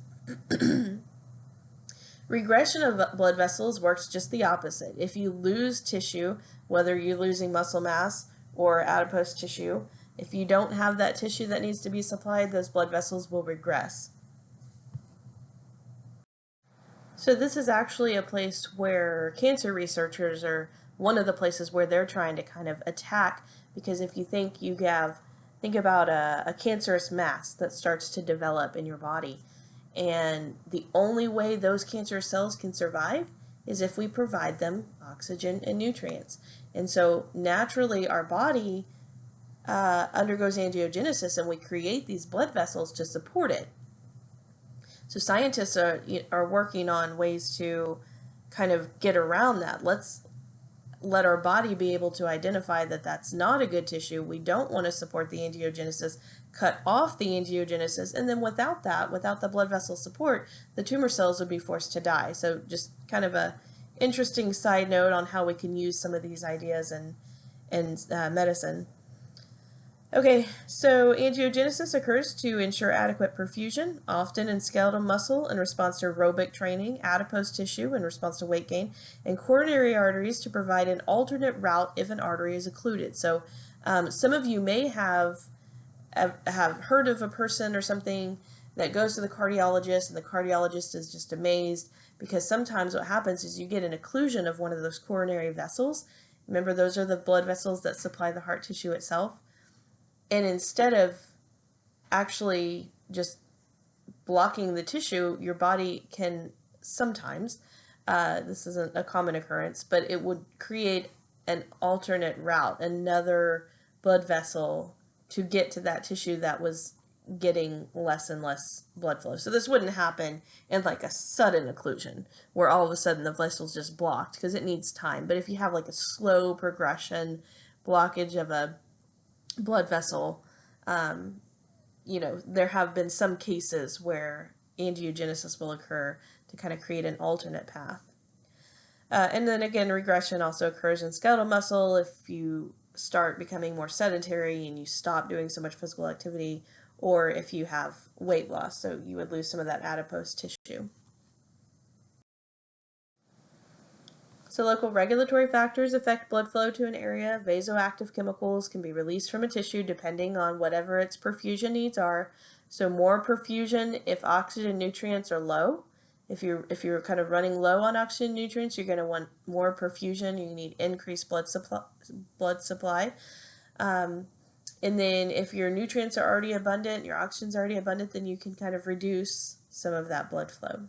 Regression of blood vessels works just the opposite. If you lose tissue, whether you're losing muscle mass or adipose tissue, if you don't have that tissue that needs to be supplied, those blood vessels will regress. So this is actually a place where cancer researchers are one of the places where they're trying to kind of attack, because if you think think about a cancerous mass that starts to develop in your body, and the only way those cancer cells can survive is if we provide them oxygen and nutrients. And so naturally our body undergoes angiogenesis, and we create these blood vessels to support it. So scientists are working on ways to kind of get around that. Let's let our body be able to identify that that's not a good tissue. We don't want to support the angiogenesis, cut off the angiogenesis, and then without that, without the blood vessel support, the tumor cells would be forced to die. So just kind of a interesting side note on how we can use some of these ideas in medicine. Okay, so angiogenesis occurs to ensure adequate perfusion, often in skeletal muscle in response to aerobic training, adipose tissue in response to weight gain, and coronary arteries to provide an alternate route if an artery is occluded. So some of you may have heard of a person or something that goes to the cardiologist, and the cardiologist is just amazed because sometimes what happens is you get an occlusion of one of those coronary vessels. Remember, those are the blood vessels that supply the heart tissue itself. And instead of actually just blocking the tissue, your body can sometimes, this isn't a common occurrence, but it would create an alternate route, another blood vessel to get to that tissue that was getting less and less blood flow. So this wouldn't happen in like a sudden occlusion where all of a sudden the vessel's just blocked, because it needs time. But if you have like a slow progression blockage of a blood vessel, there have been some cases where angiogenesis will occur to kind of create an alternate path. And then again, regression also occurs in skeletal muscle if you start becoming more sedentary and you stop doing so much physical activity, or if you have weight loss, so you would lose some of that adipose tissue. So local regulatory factors affect blood flow to an area. Vasoactive chemicals can be released from a tissue depending on whatever its perfusion needs are. So more perfusion if oxygen nutrients are low. If you're kind of running low on oxygen nutrients, you're going to want more perfusion. You need increased blood supply. And then if your nutrients are already abundant, your oxygen's already abundant, then you can kind of reduce some of that blood flow.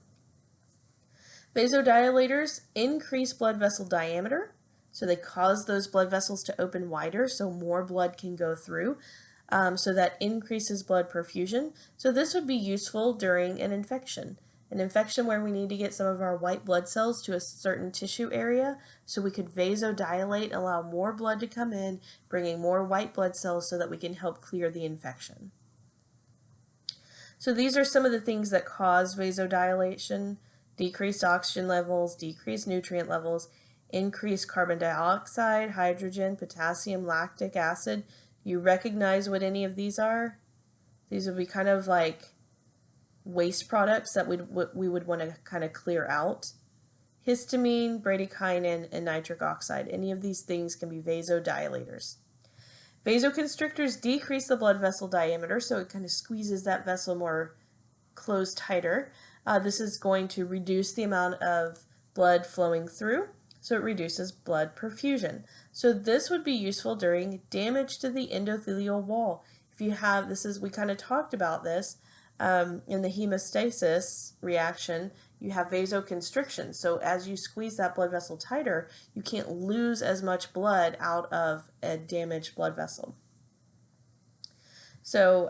Vasodilators increase blood vessel diameter, so they cause those blood vessels to open wider so more blood can go through, so that increases blood perfusion. So this would be useful during an infection where we need to get some of our white blood cells to a certain tissue area, so we could vasodilate, allow more blood to come in, bringing more white blood cells so that we can help clear the infection. So these are some of the things that cause vasodilation: decreased oxygen levels, decreased nutrient levels, increased carbon dioxide, hydrogen, potassium, lactic acid. You recognize what any of these are? These would be kind of like waste products that we would want to kind of clear out. Histamine, bradykinin, and nitric oxide. Any of these things can be vasodilators. Vasoconstrictors decrease the blood vessel diameter, so it kind of squeezes that vessel more closed tighter. This is going to reduce the amount of blood flowing through, so it reduces blood perfusion. So this would be useful during damage to the endothelial wall. If you have, we kind of talked about this in the hemostasis reaction, you have vasoconstriction. So as you squeeze that blood vessel tighter, you can't lose as much blood out of a damaged blood vessel. So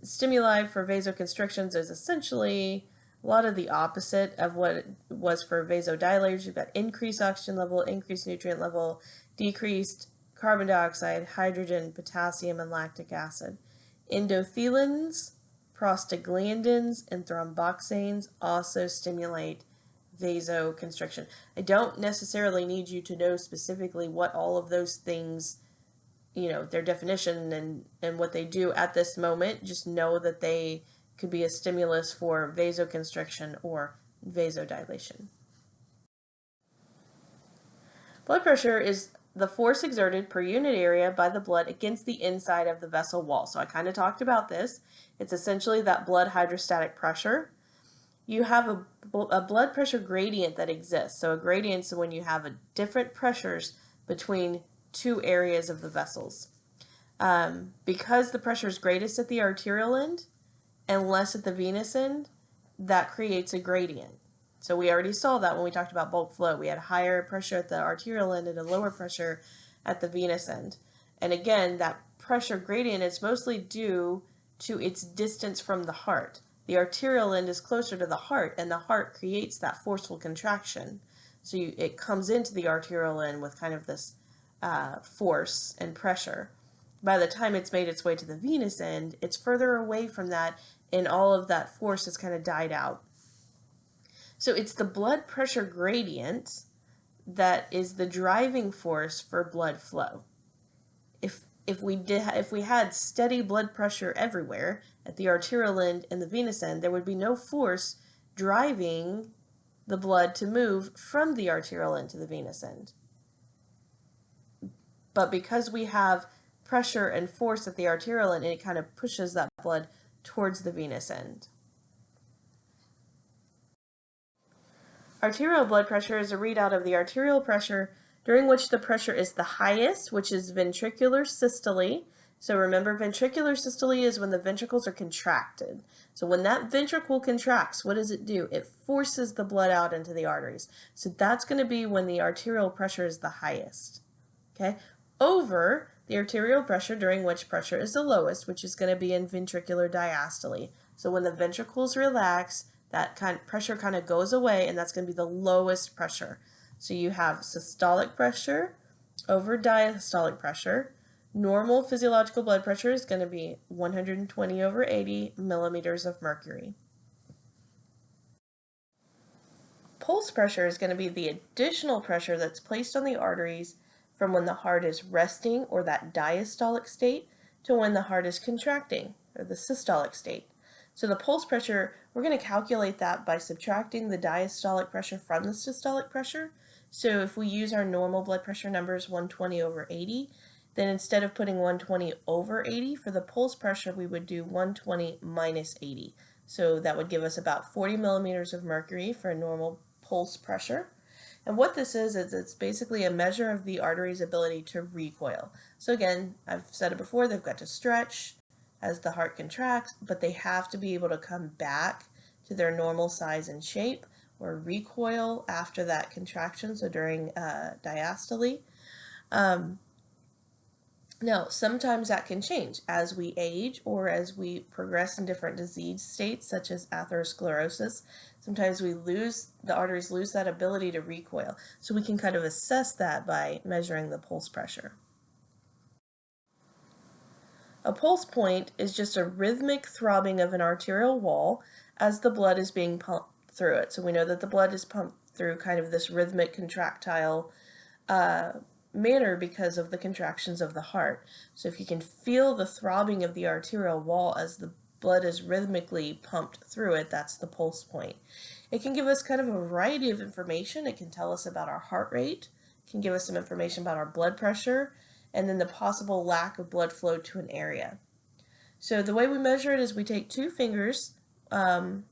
stimuli for vasoconstrictions is essentially a lot of the opposite of what it was for vasodilators. You've got increased oxygen level, increased nutrient level, decreased carbon dioxide, hydrogen, potassium, and lactic acid. Endothelins, prostaglandins, and thromboxanes also stimulate vasoconstriction. I don't necessarily need you to know specifically what all of those things, their definition and what they do at this moment. Just know that they could be a stimulus for vasoconstriction or vasodilation. Blood pressure is the force exerted per unit area by the blood against the inside of the vessel wall. So I kind of talked about this. It's essentially that blood hydrostatic pressure. You have a blood pressure gradient that exists. So a gradient is when you have different pressures between two areas of the vessels. Because the pressure is greatest at the arterial end and less at the venous end, that creates a gradient. So we already saw that when we talked about bulk flow. We had higher pressure at the arterial end and a lower pressure at the venous end. And again, that pressure gradient is mostly due to its distance from the heart. The arterial end is closer to the heart, and the heart creates that forceful contraction. So it comes into the arterial end with kind of this force and pressure. By the time it's made its way to the venous end, it's further away from that, and all of that force has kind of died out. So it's the blood pressure gradient that is the driving force for blood flow. If we had steady blood pressure everywhere at the arterial end and the venous end, there would be no force driving the blood to move from the arterial end to the venous end. But because we have pressure and force at the arterial end, it kind of pushes that blood towards the venous end. Arterial blood pressure is a readout of the arterial pressure during which the pressure is the highest, which is ventricular systole. So remember, ventricular systole is when the ventricles are contracted. So when that ventricle contracts, what does it do? It forces the blood out into the arteries. So that's going to be when the arterial pressure is the highest. Okay? Over the arterial pressure during which pressure is the lowest, which is going to be in ventricular diastole. So when the ventricles relax, that kind of pressure kind of goes away, and that's going to be the lowest pressure. So you have systolic pressure over diastolic pressure. Normal physiological blood pressure is going to be 120 over 80 millimeters of mercury. Pulse pressure is going to be the additional pressure that's placed on the arteries from when the heart is resting, or that diastolic state, to when the heart is contracting, or the systolic state. So the pulse pressure, we're going to calculate that by subtracting the diastolic pressure from the systolic pressure. So if we use our normal blood pressure numbers, 120 over 80, then instead of putting 120 over 80 for the pulse pressure, we would do 120 minus 80. So that would give us about 40 millimeters of mercury for a normal pulse pressure. And what this is it's basically a measure of the artery's ability to recoil. So again, I've said it before, they've got to stretch as the heart contracts, but they have to be able to come back to their normal size and shape, or recoil after that contraction, so during diastole. Now, sometimes that can change as we age or as we progress in different disease states, such as atherosclerosis. Sometimes the arteries lose that ability to recoil. So we can kind of assess that by measuring the pulse pressure. A pulse point is just a rhythmic throbbing of an arterial wall as the blood is being pumped through it. So we know that the blood is pumped through kind of this rhythmic contractile manner because of the contractions of the heart. So if you can feel the throbbing of the arterial wall as the blood is rhythmically pumped through it, that's the pulse point. It can give us kind of a variety of information. It can tell us about our heart rate, it can give us some information about our blood pressure, and then the possible lack of blood flow to an area. So the way we measure it is we take two fingers. One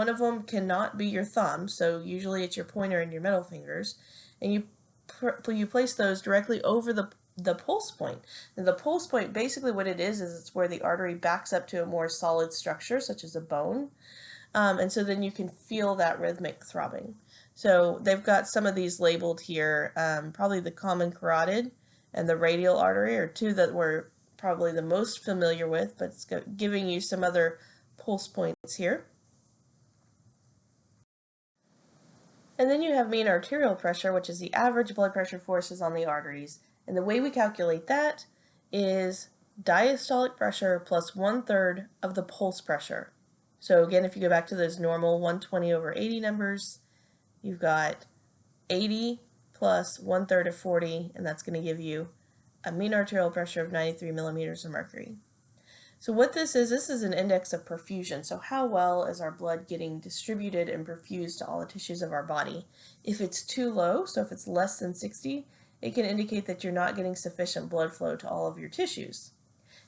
of them cannot be your thumb, so usually it's your pointer and your middle fingers, and you place those directly over the pulse point. And the pulse point, basically what it is it's where the artery backs up to a more solid structure, such as a bone, and so then you can feel that rhythmic throbbing. So they've got some of these labeled here. Probably the common carotid and the radial artery are two that we're probably the most familiar with, but it's giving you some other pulse points here. And then you have mean arterial pressure, which is the average blood pressure forces on the arteries. And the way we calculate that is diastolic pressure plus 1/3 of the pulse pressure. So again, if you go back to those normal 120 over 80 numbers, you've got 80 plus 1/3 of 40, and that's going to give you a mean arterial pressure of 93 millimeters of mercury. So what this is an index of perfusion. So how well is our blood getting distributed and perfused to all the tissues of our body? If it's too low, so if it's less than 60, it can indicate that you're not getting sufficient blood flow to all of your tissues.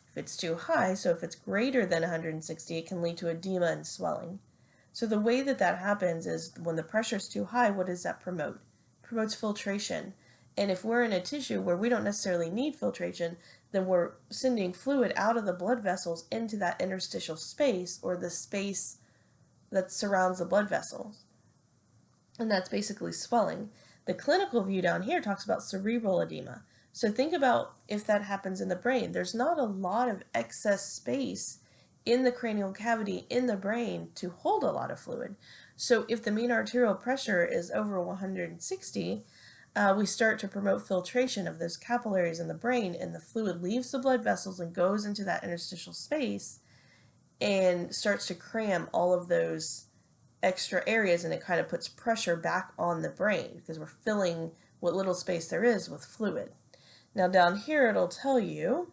If it's too high, so if it's greater than 160, it can lead to edema and swelling. So the way that happens is when the pressure is too high, what does that promote? It promotes filtration. And if we're in a tissue where we don't necessarily need filtration, then we're sending fluid out of the blood vessels into that interstitial space, or the space that surrounds the blood vessels. and that's basically swelling. The clinical view down here talks about cerebral edema. So think about if that happens in the brain. There's not a lot of excess space in the cranial cavity in the brain to hold a lot of fluid. So if the mean arterial pressure is over 160, we start to promote filtration of those capillaries in the brain, and the fluid leaves the blood vessels and goes into that interstitial space and starts to cram all of those extra areas, and it kind of puts pressure back on the brain because we're filling what little space there is with fluid. Now down here it'll tell you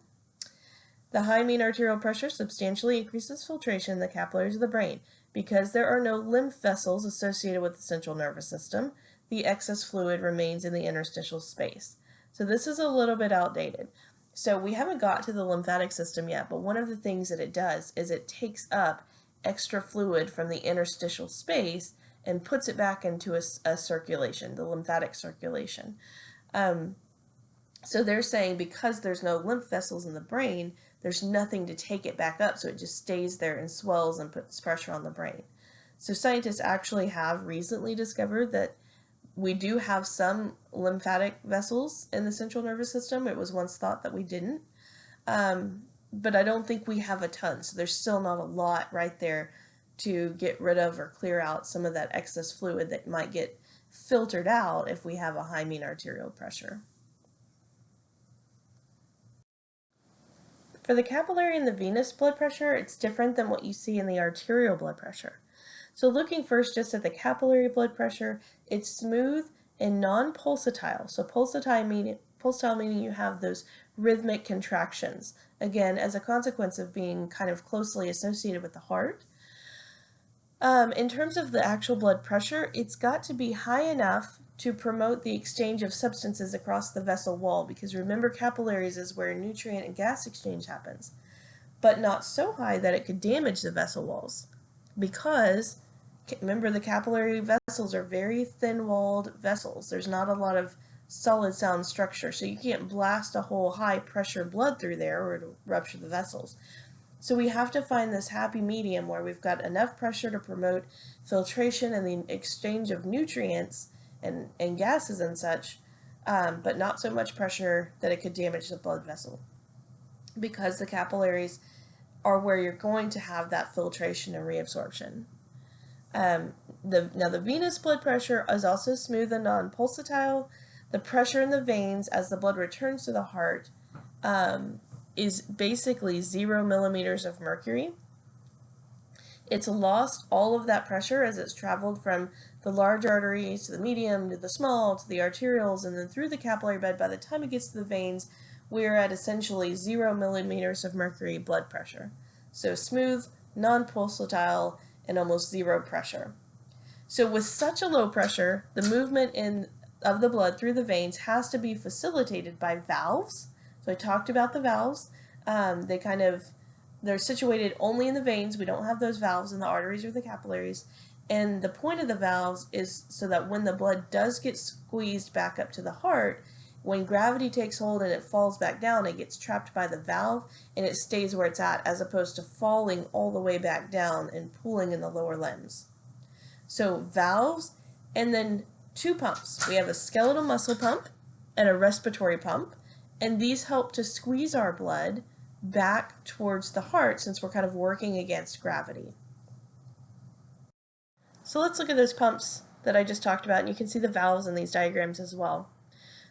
the high mean arterial pressure substantially increases filtration in the capillaries of the brain. Because there are no lymph vessels associated with the central nervous system, the excess fluid remains in the interstitial space. So this is a little bit outdated. So we haven't got to the lymphatic system yet, but one of the things that it does is it takes up extra fluid from the interstitial space and puts it back into a circulation, the lymphatic circulation. So they're saying because there's no lymph vessels in the brain, there's nothing to take it back up, so it just stays there and swells and puts pressure on the brain. So scientists actually have recently discovered that we do have some lymphatic vessels in the central nervous system. It was once thought that we didn't, but I don't think we have a ton, so there's still not a lot right there to get rid of or clear out some of that excess fluid that might get filtered out if we have a high mean arterial pressure. For the capillary and the venous blood pressure, it's different than what you see in the arterial blood pressure. So looking first just at the capillary blood pressure, it's smooth and non-pulsatile. So pulsatile meaning you have those rhythmic contractions, again, as a consequence of being kind of closely associated with the heart. In terms of the actual blood pressure, it's got to be high enough to promote the exchange of substances across the vessel wall, because remember, capillaries is where nutrient and gas exchange happens, but not so high that it could damage the vessel walls, because remember, the capillary vessels are very thin-walled vessels. There's not a lot of solid sound structure, so you can't blast a whole high pressure blood through there or it'll rupture the vessels. So we have to find this happy medium where we've got enough pressure to promote filtration and the exchange of nutrients and gases and such, but not so much pressure that it could damage the blood vessel, because the capillaries are where you're going to have that filtration and reabsorption. Now the venous blood pressure is also smooth and non-pulsatile. The pressure in the veins as the blood returns to the heart is basically 0 millimeters of mercury. It's lost all of that pressure as it's traveled from the large arteries to the medium to the small to the arterioles and then through the capillary bed. By the time it gets to the veins, we're at essentially 0 millimeters of mercury blood pressure. So smooth, non-pulsatile, and almost zero pressure. So with such a low pressure, the movement of the blood through the veins has to be facilitated by valves. So I talked about the valves. They're situated only in the veins. We don't have those valves in the arteries or the capillaries. And the point of the valves is so that when the blood does get squeezed back up to the heart, when gravity takes hold and it falls back down, it gets trapped by the valve and it stays where it's at, as opposed to falling all the way back down and pooling in the lower limbs. So valves, and then 2 pumps. We have a skeletal muscle pump and a respiratory pump, and these help to squeeze our blood back towards the heart since we're kind of working against gravity. So let's look at those pumps that I just talked about, and you can see the valves in these diagrams as well.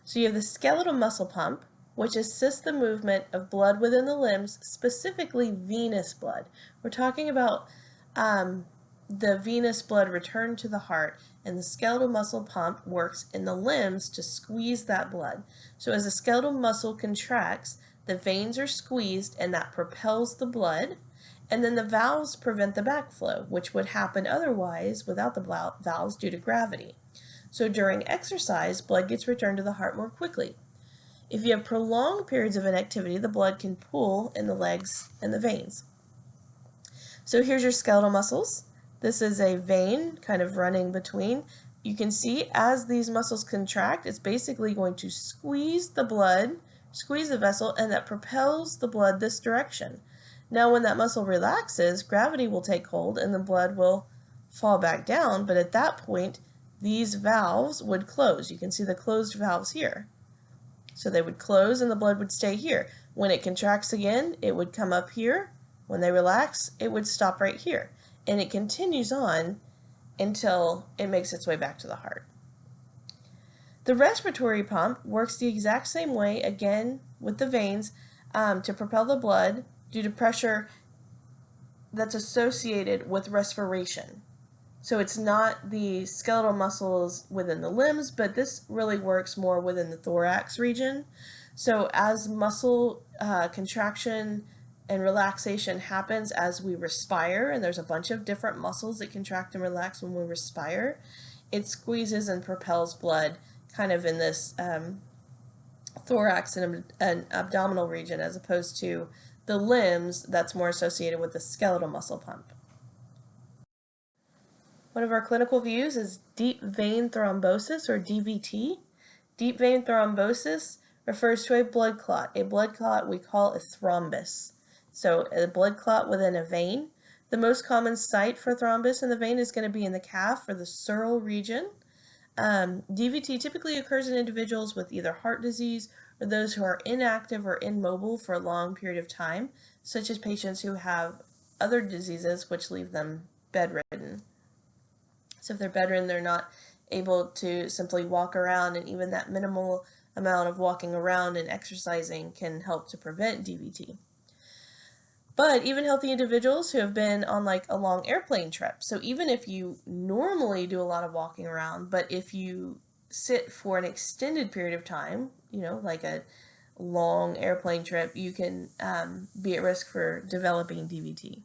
So you have the skeletal muscle pump, which assists the movement of blood within the limbs, specifically venous blood. We're talking about the venous blood return to the heart, and the skeletal muscle pump works in the limbs to squeeze that blood. So as the skeletal muscle contracts, the veins are squeezed and that propels the blood, and then the valves prevent the backflow, which would happen otherwise without the valves due to gravity. So during exercise, blood gets returned to the heart more quickly. If you have prolonged periods of inactivity, the blood can pool in the legs and the veins. So here's your skeletal muscles. This is a vein kind of running between. You can see as these muscles contract, it's basically going to squeeze the blood, squeeze the vessel, and that propels the blood this direction. Now when that muscle relaxes, gravity will take hold and the blood will fall back down, but at that point, these valves would close. You can see the closed valves here. So they would close and the blood would stay here. When it contracts again, it would come up here. When they relax, it would stop right here. And it continues on until it makes its way back to the heart. The respiratory pump works the exact same way, again with the veins, to propel the blood due to pressure that's associated with respiration. So it's not the skeletal muscles within the limbs, but this really works more within the thorax region. So as muscle contraction and relaxation happens as we respire, and there's a bunch of different muscles that contract and relax when we respire, it squeezes and propels blood kind of in this thorax and abdominal region, as opposed to the limbs that's more associated with the skeletal muscle pump. One of our clinical views is deep vein thrombosis, or DVT. Deep vein thrombosis refers to a blood clot. A blood clot we call a thrombus. So a blood clot within a vein. The most common site for thrombus in the vein is going to be in the calf or the sural region. DVT typically occurs in individuals with either heart disease or those who are inactive or immobile for a long period of time, such as patients who have other diseases which leave them bedridden. So if they're bedridden, they're not able to simply walk around, and even that minimal amount of walking around and exercising can help to prevent DVT. But even healthy individuals who have been on like a long airplane trip, so even if you normally do a lot of walking around, but if you sit for an extended period of time, like a long airplane trip, you can be at risk for developing DVT.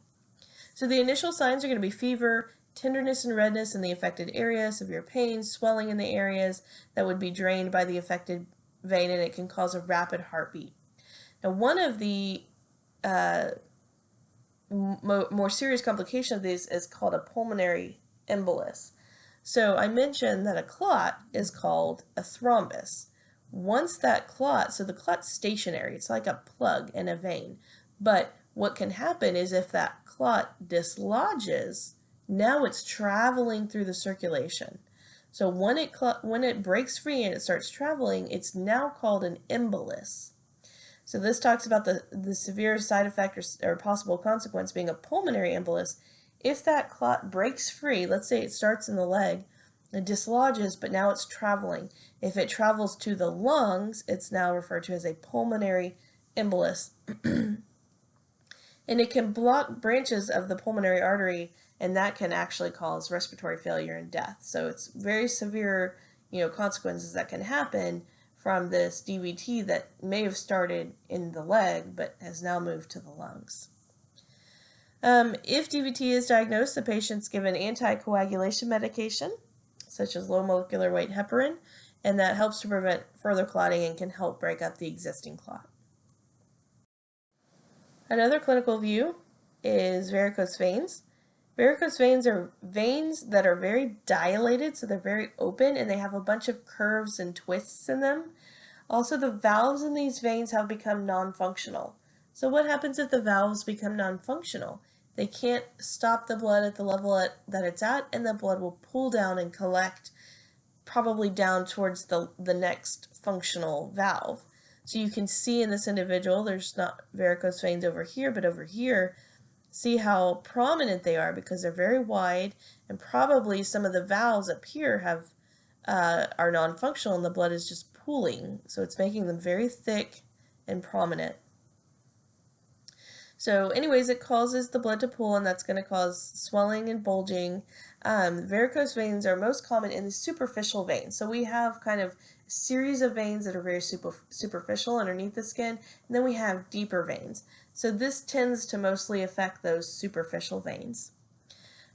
So the initial signs are going to be fever, tenderness and redness in the affected area, severe pain, swelling in the areas that would be drained by the affected vein, and it can cause a rapid heartbeat. Now, one of the more serious complication of these is called a pulmonary embolus. So I mentioned that a clot is called a thrombus. Once that clot, so the clot's stationary, it's like a plug in a vein, but what can happen is if that clot dislodges, now it's traveling through the circulation. So when it breaks free and it starts traveling, it's now called an embolus. So this talks about the severe side effect or possible consequence being a pulmonary embolus. If that clot breaks free, let's say it starts in the leg, it dislodges, but now it's traveling. If it travels to the lungs, it's now referred to as a pulmonary embolus. And it can block branches of the pulmonary artery, and that can actually cause respiratory failure and death. So it's very severe, consequences that can happen from this DVT that may have started in the leg but has now moved to the lungs. If DVT is diagnosed, the patient's given anticoagulation medication, such as low molecular weight heparin, and that helps to prevent further clotting and can help break up the existing clot. Another clinical view is varicose veins. Varicose veins are veins that are very dilated, so they're very open, and they have a bunch of curves and twists in them. Also, the valves in these veins have become non-functional. So what happens if the valves become non-functional? They can't stop the blood at the level that it's at, and the blood will pull down and collect probably down towards the next functional valve. So you can see in this individual, there's not varicose veins over here, but over here, see how prominent they are because they're very wide, and probably some of the valves up here are non-functional and the blood is just pooling. So it's making them very thick and prominent. So anyways, it causes the blood to pool, and that's going to cause swelling and bulging. Varicose veins are most common in the superficial veins. So we have kind of a series of veins that are very superficial underneath the skin, and then we have deeper veins. So this tends to mostly affect those superficial veins.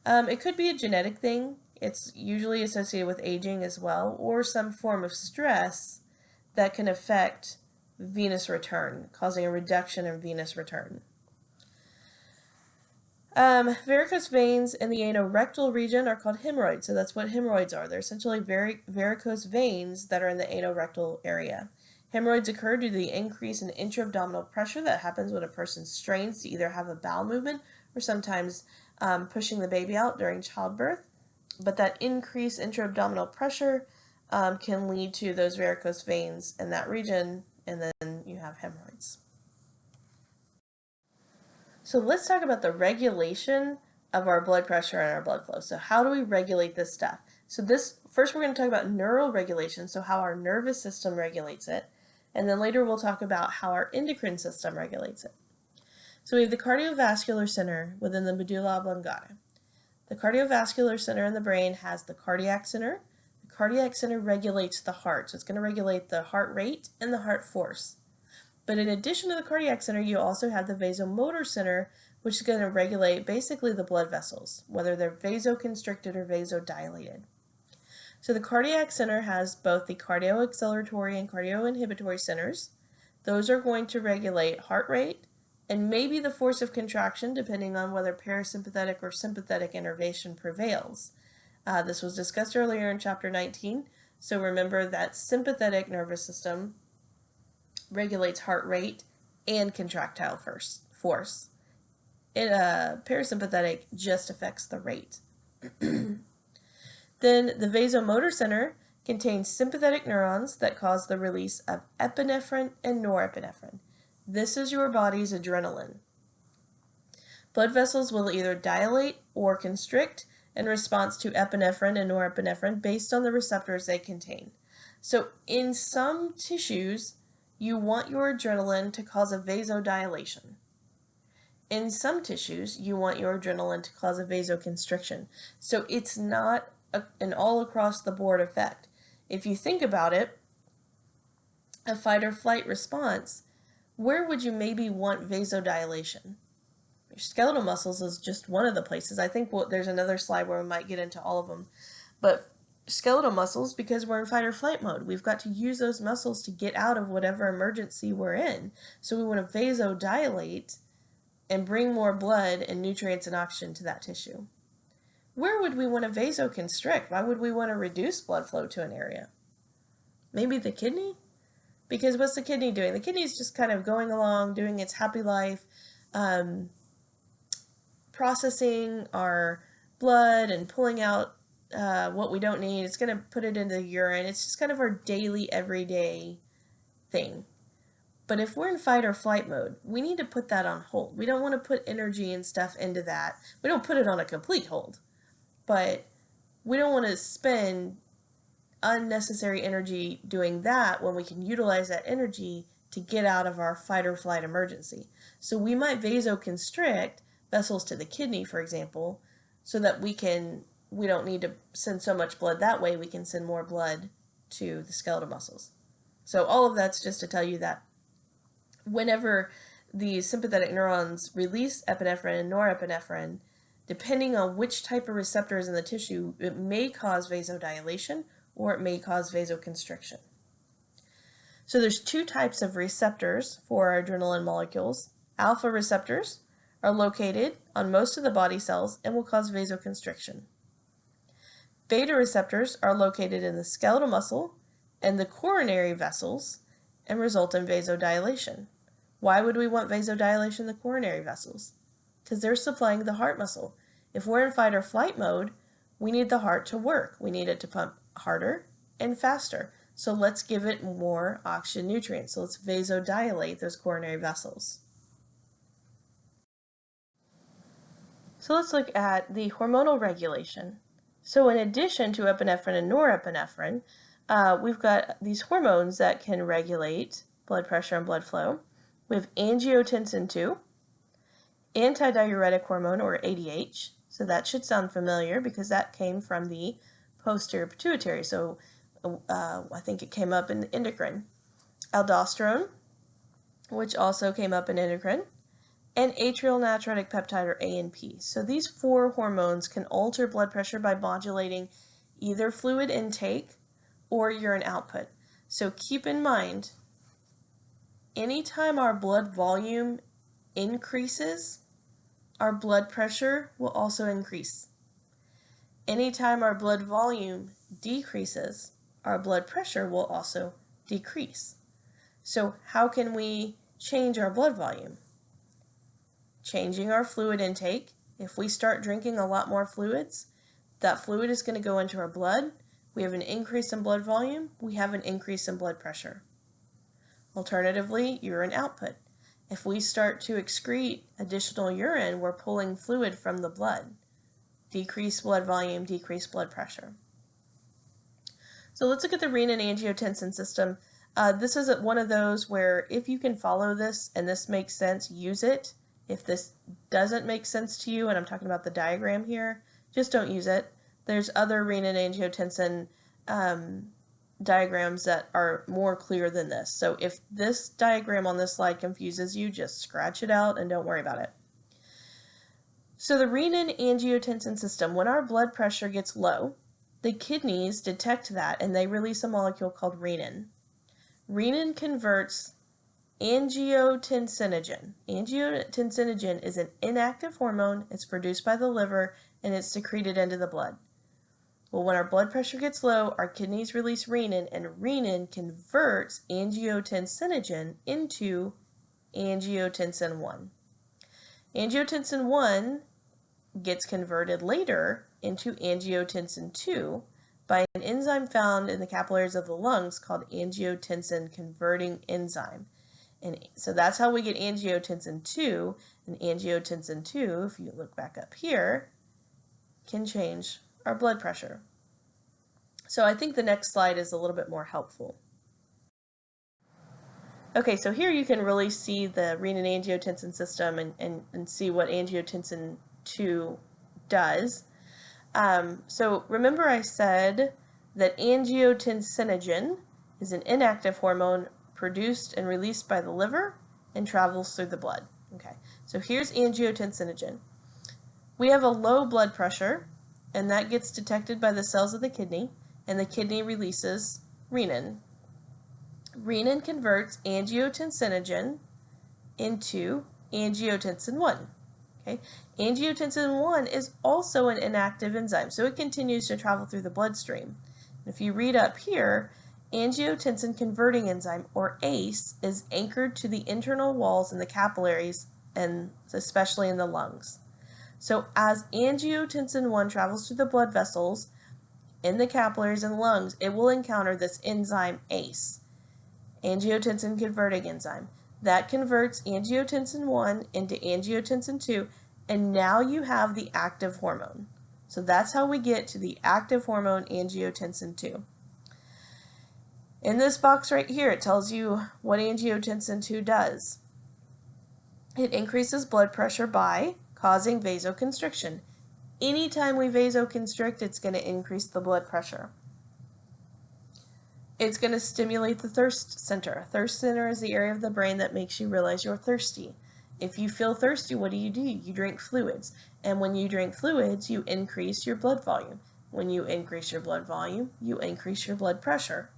It could be a genetic thing. It's usually associated with aging as well, or some form of stress that can affect venous return, causing a reduction in venous return. Varicose veins in the anorectal region are called hemorrhoids, so that's what hemorrhoids are. They're essentially varicose veins that are in the anorectal area. Hemorrhoids occur due to the increase in intra-abdominal pressure that happens when a person strains to either have a bowel movement or sometimes pushing the baby out during childbirth. But that increased intra-abdominal pressure can lead to those varicose veins in that region, and then you have hemorrhoids. So let's talk about the regulation of our blood pressure and our blood flow. So how do we regulate this stuff? So first we're going to talk about neural regulation, so how our nervous system regulates it, and then later we'll talk about how our endocrine system regulates it. So we have the cardiovascular center within the medulla oblongata. The cardiovascular center in the brain has the cardiac center. The cardiac center regulates the heart, so it's going to regulate the heart rate and the heart force. But in addition to the cardiac center, you also have the vasomotor center, which is going to regulate basically the blood vessels, whether they're vasoconstricted or vasodilated. So the cardiac center has both the cardioacceleratory and cardioinhibitory centers. Those are going to regulate heart rate and maybe the force of contraction, depending on whether parasympathetic or sympathetic innervation prevails. This was discussed earlier in chapter 19, so remember that sympathetic nervous system regulates heart rate and contractile force. Parasympathetic just affects the rate. Then the vasomotor center contains sympathetic neurons that cause the release of epinephrine and norepinephrine. This is your body's adrenaline. Blood vessels will either dilate or constrict in response to epinephrine and norepinephrine based on the receptors they contain. So in some tissues, you want your adrenaline to cause a vasodilation. In some tissues, you want your adrenaline to cause a vasoconstriction. So it's not an all across the board effect. If you think about it, a fight or flight response, where would you maybe want vasodilation? Your skeletal muscles is just one of the places. I think there's another slide where we might get into all of them. But skeletal muscles, because we're in fight or flight mode, we've got to use those muscles to get out of whatever emergency we're in. So we want to vasodilate and bring more blood and nutrients and oxygen to that tissue. Where would we want to vasoconstrict? Why would we want to reduce blood flow to an area? Maybe the kidney? Because what's the kidney doing? The kidney is just kind of going along, doing its happy life, processing our blood and pulling out what we don't need. It's going to put it into the urine. It's just kind of our daily, everyday thing. But if we're in fight or flight mode, we need to put that on hold. We don't want to put energy and stuff into that. We don't put it on a complete hold. But we don't want to spend unnecessary energy doing that when we can utilize that energy to get out of our fight or flight emergency. So we might vasoconstrict vessels to the kidney, for example, so that we don't need to send so much blood that way. We can send more blood to the skeletal muscles. So all of that's just to tell you that whenever the sympathetic neurons release epinephrine and norepinephrine, depending on which type of receptor is in the tissue, it may cause vasodilation or it may cause vasoconstriction. So there's two types of receptors for our adrenaline molecules. Alpha receptors are located on most of the body cells and will cause vasoconstriction. Beta receptors are located in the skeletal muscle and the coronary vessels and result in vasodilation. Why would we want vasodilation in the coronary vessels? Because they're supplying the heart muscle. If we're in fight or flight mode, we need the heart to work. We need it to pump harder and faster. So let's give it more oxygen nutrients. So let's vasodilate those coronary vessels. So let's look at the hormonal regulation. So in addition to epinephrine and norepinephrine, we've got these hormones that can regulate blood pressure and blood flow. We have angiotensin II, antidiuretic hormone, or ADH. So that should sound familiar because that came from the posterior pituitary. So I think it came up in endocrine. Aldosterone, which also came up in endocrine, and atrial natriuretic peptide, or ANP. So these four hormones can alter blood pressure by modulating either fluid intake or urine output. So keep in mind, anytime our blood volume increases, our blood pressure will also increase. Anytime our blood volume decreases, our blood pressure will also decrease. So how can we change our blood volume? Changing our fluid intake. If we start drinking a lot more fluids, That fluid is going to go into our blood. We have an increase in blood volume. We have an increase in blood pressure. Alternatively, urine output. If we start to excrete additional urine, we're pulling fluid from the blood. Decreased blood volume, decreased blood pressure. So let's look at the renin-angiotensin system. This is one of those where if you can follow this and this makes sense, use it. If this doesn't make sense to you, and I'm talking about the diagram here, just don't use it. There's other renin-angiotensin diagrams that are more clear than this. So if this diagram on this slide confuses you, just scratch it out and don't worry about it. So the renin-angiotensin system, when our blood pressure gets low, the kidneys detect that and they release a molecule called renin. Renin converts angiotensinogen. Angiotensinogen is an inactive hormone. It's produced by the liver and it's secreted into the blood. Well, when our blood pressure gets low, our kidneys release renin, and renin converts angiotensinogen into angiotensin 1. Angiotensin 1 gets converted later into angiotensin 2 by an enzyme found in the capillaries of the lungs called angiotensin converting enzyme. And so that's how we get angiotensin 2, and angiotensin 2, if you look back up here, can change our blood pressure. So I think the next slide is a little bit more helpful. Okay, so here you can really see the renin-angiotensin system and see what angiotensin 2 does. So remember I said that angiotensinogen is an inactive hormone produced and released by the liver and travels through the blood. Okay, so here's angiotensinogen. We have a low blood pressure, and that gets detected by the cells of the kidney, and the kidney releases renin. Renin converts angiotensinogen into angiotensin 1. Okay? Angiotensin 1 is also an inactive enzyme, so it continues to travel through the bloodstream. If you read up here, angiotensin converting enzyme, or ACE, is anchored to the internal walls in the capillaries, and especially in the lungs. So as angiotensin 1 travels through the blood vessels in the capillaries and lungs, it will encounter this enzyme ACE, angiotensin converting enzyme. That converts angiotensin 1 into angiotensin 2, and now you have the active hormone. So that's how we get to the active hormone angiotensin 2. In this box right here, it tells you what angiotensin 2 does. It increases blood pressure by causing vasoconstriction. Anytime we vasoconstrict, it's going to increase the blood pressure. It's going to stimulate the thirst center. Thirst center is the area of the brain that makes you realize you're thirsty. If you feel thirsty, what do? You drink fluids. And when you drink fluids, you increase your blood volume. When you increase your blood volume, you increase your blood pressure.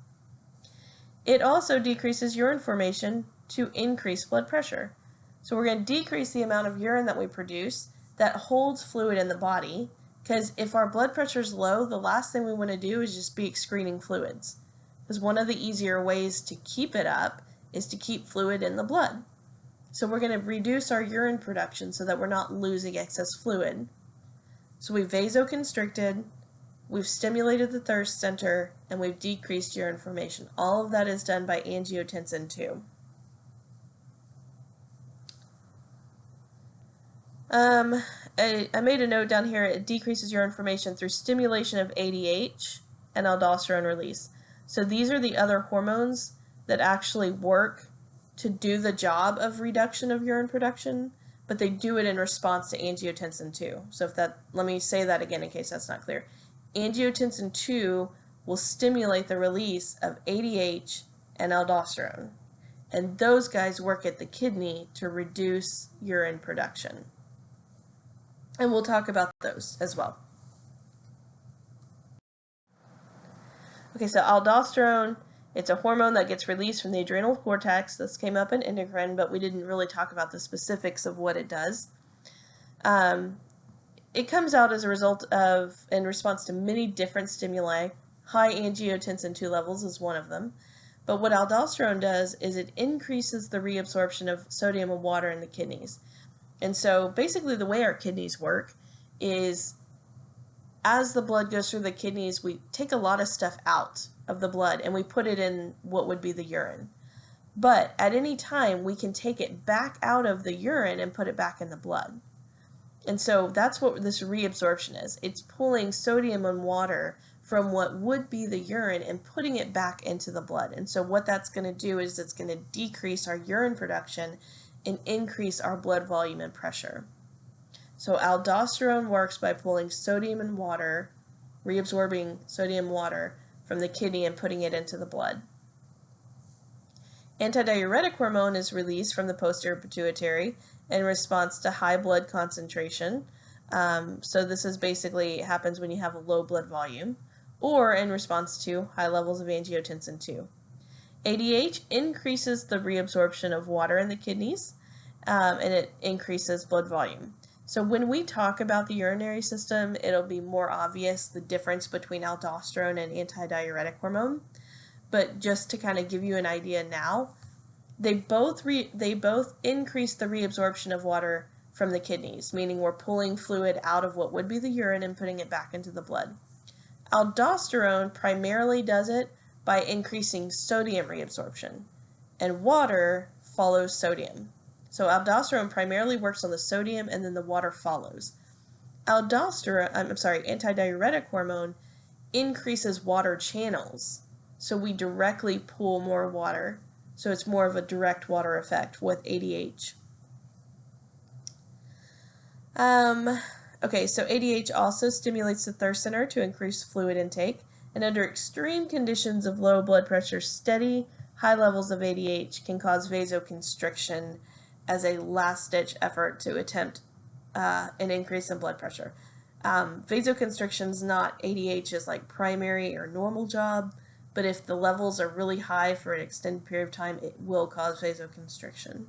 It also decreases urine formation to increase blood pressure. So we're going to decrease the amount of urine that we produce that holds fluid in the body, because if our blood pressure is low, the last thing we want to do is just be excreting fluids. Because one of the easier ways to keep it up is to keep fluid in the blood. So we're going to reduce our urine production so that we're not losing excess fluid. So we've vasoconstricted, we've stimulated the thirst center, and we've decreased urine formation. All of that is done by angiotensin 2. I made a note down here, it decreases urine formation through stimulation of ADH and aldosterone release. So these are the other hormones that actually work to do the job of reduction of urine production, but they do it in response to angiotensin 2. So let me say that again in case that's not clear. Angiotensin 2 will stimulate the release of ADH and aldosterone, and those guys work at the kidney to reduce urine production. And we'll talk about those as well. Okay, so aldosterone, it's a hormone that gets released from the adrenal cortex. This came up in endocrine, but we didn't really talk about the specifics of what it does. It comes out as a result of, in response to many different stimuli. High angiotensin 2 levels is one of them. But what aldosterone does is it increases the reabsorption of sodium and water in the kidneys. And so basically the way our kidneys work is as the blood goes through the kidneys, we take a lot of stuff out of the blood and we put it in what would be the urine. But at any time, we can take it back out of the urine and put it back in the blood. And so that's what this reabsorption is. It's pulling sodium and water from what would be the urine and putting it back into the blood. And so what that's going to do is it's going to decrease our urine production and increase our blood volume and pressure. So aldosterone works by pulling sodium and water, reabsorbing sodium water from the kidney and putting it into the blood. Antidiuretic hormone is released from the posterior pituitary in response to high blood concentration. So this is basically happens when you have a low blood volume, or in response to high levels of angiotensin II. ADH increases the reabsorption of water in the kidneys, and it increases blood volume. So when we talk about the urinary system, it'll be more obvious the difference between aldosterone and antidiuretic hormone. But just to kind of give you an idea now, they both increase the reabsorption of water from the kidneys, meaning we're pulling fluid out of what would be the urine and putting it back into the blood. Aldosterone primarily does it by increasing sodium reabsorption, and water follows sodium. So aldosterone primarily works on the sodium and then the water follows. Antidiuretic hormone increases water channels. So we directly pull more water. So it's more of a direct water effect with ADH. Okay, so ADH also stimulates the thirst center to increase fluid intake. And under extreme conditions of low blood pressure, steady high levels of ADH can cause vasoconstriction as a last-ditch effort to attempt an increase in blood pressure. Vasoconstriction is not ADH's like primary or normal job, but if the levels are really high for an extended period of time, it will cause vasoconstriction.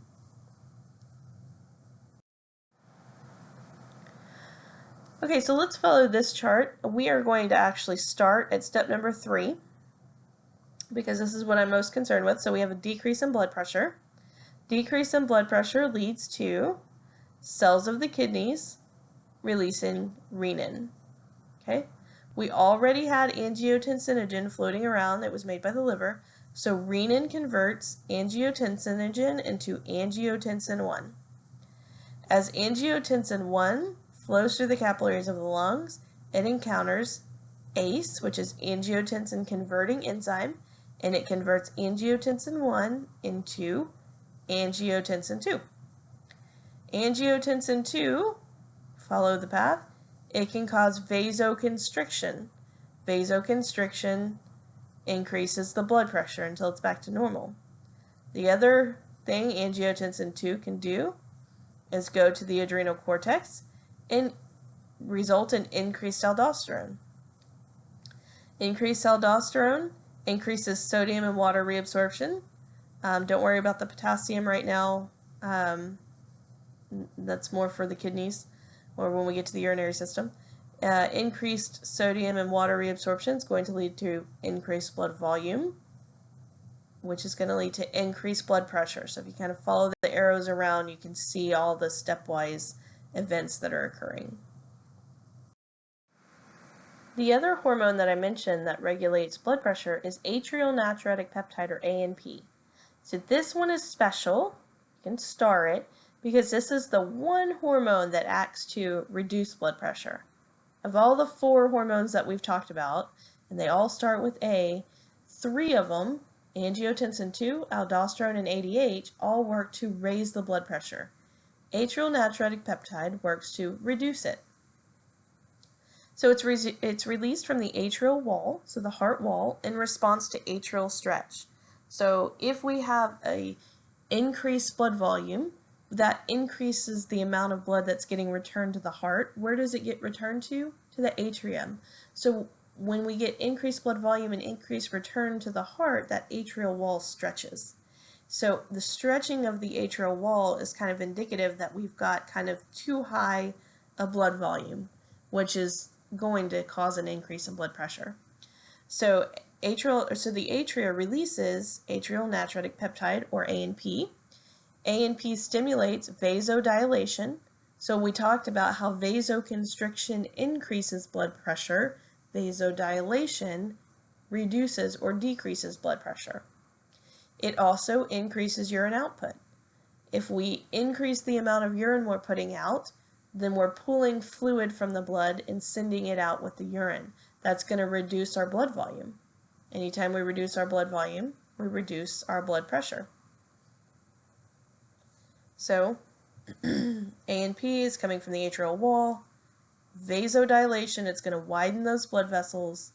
Okay, so let's follow this chart. We are going to actually start at step number 3, because this is what I'm most concerned with. So we have a decrease in blood pressure. Decrease in blood pressure leads to cells of the kidneys releasing renin. Okay? We already had angiotensinogen floating around that was made by the liver, so renin converts angiotensinogen into angiotensin 1. As angiotensin 1 flows through the capillaries of the lungs, it encounters ACE, which is angiotensin converting enzyme, and it converts angiotensin 1 into angiotensin 2. Angiotensin 2, follow the path, it can cause vasoconstriction. Vasoconstriction increases the blood pressure until it's back to normal. The other thing angiotensin 2 can do is go to the adrenal cortex and result in increased aldosterone. Increased aldosterone increases sodium and water reabsorption. Don't worry about the potassium right now. That's more for the kidneys or when we get to the urinary system. Increased sodium and water reabsorption is going to lead to increased blood volume, which is going to lead to increased blood pressure. So if you kind of follow the arrows around, you can see all the stepwise events that are occurring. The other hormone that I mentioned that regulates blood pressure is atrial natriuretic peptide, or ANP. So this one is special. You can star it because this is the one hormone that acts to reduce blood pressure. Of all the 4 hormones that we've talked about, and they all start with A, 3 of them, angiotensin II, aldosterone, and ADH, all work to raise the blood pressure. Atrial natriuretic peptide works to reduce it. So it's released from the atrial wall, so the heart wall, in response to atrial stretch. So if we have a increased blood volume, that increases the amount of blood that's getting returned to the heart. Where does it get returned to? To the atrium. So when we get increased blood volume and increased return to the heart, that atrial wall stretches. So the stretching of the atrial wall is kind of indicative that we've got kind of too high a blood volume, which is going to cause an increase in blood pressure. So the atria releases atrial natriuretic peptide, or ANP. ANP stimulates vasodilation, So we talked about how vasoconstriction increases blood pressure, vasodilation reduces or decreases blood pressure. It also increases urine output. If we increase the amount of urine we're putting out, then we're pulling fluid from the blood and sending it out with the urine. That's going to reduce our blood volume. Anytime we reduce our blood volume, we reduce our blood pressure. So, A&P is coming from the atrial wall. Vasodilation, it's going to widen those blood vessels,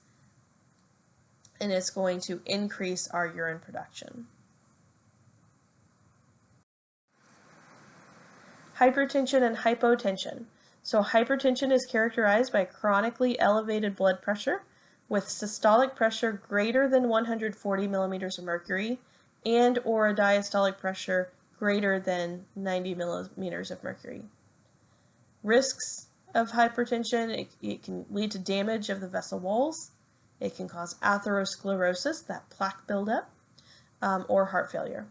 and it's going to increase our urine production. Hypertension and hypotension. So hypertension is characterized by chronically elevated blood pressure with systolic pressure greater than 140 millimeters of mercury and or a diastolic pressure greater than 90 millimeters of mercury. Risks of hypertension, it can lead to damage of the vessel walls. It can cause atherosclerosis, that plaque buildup, or heart failure.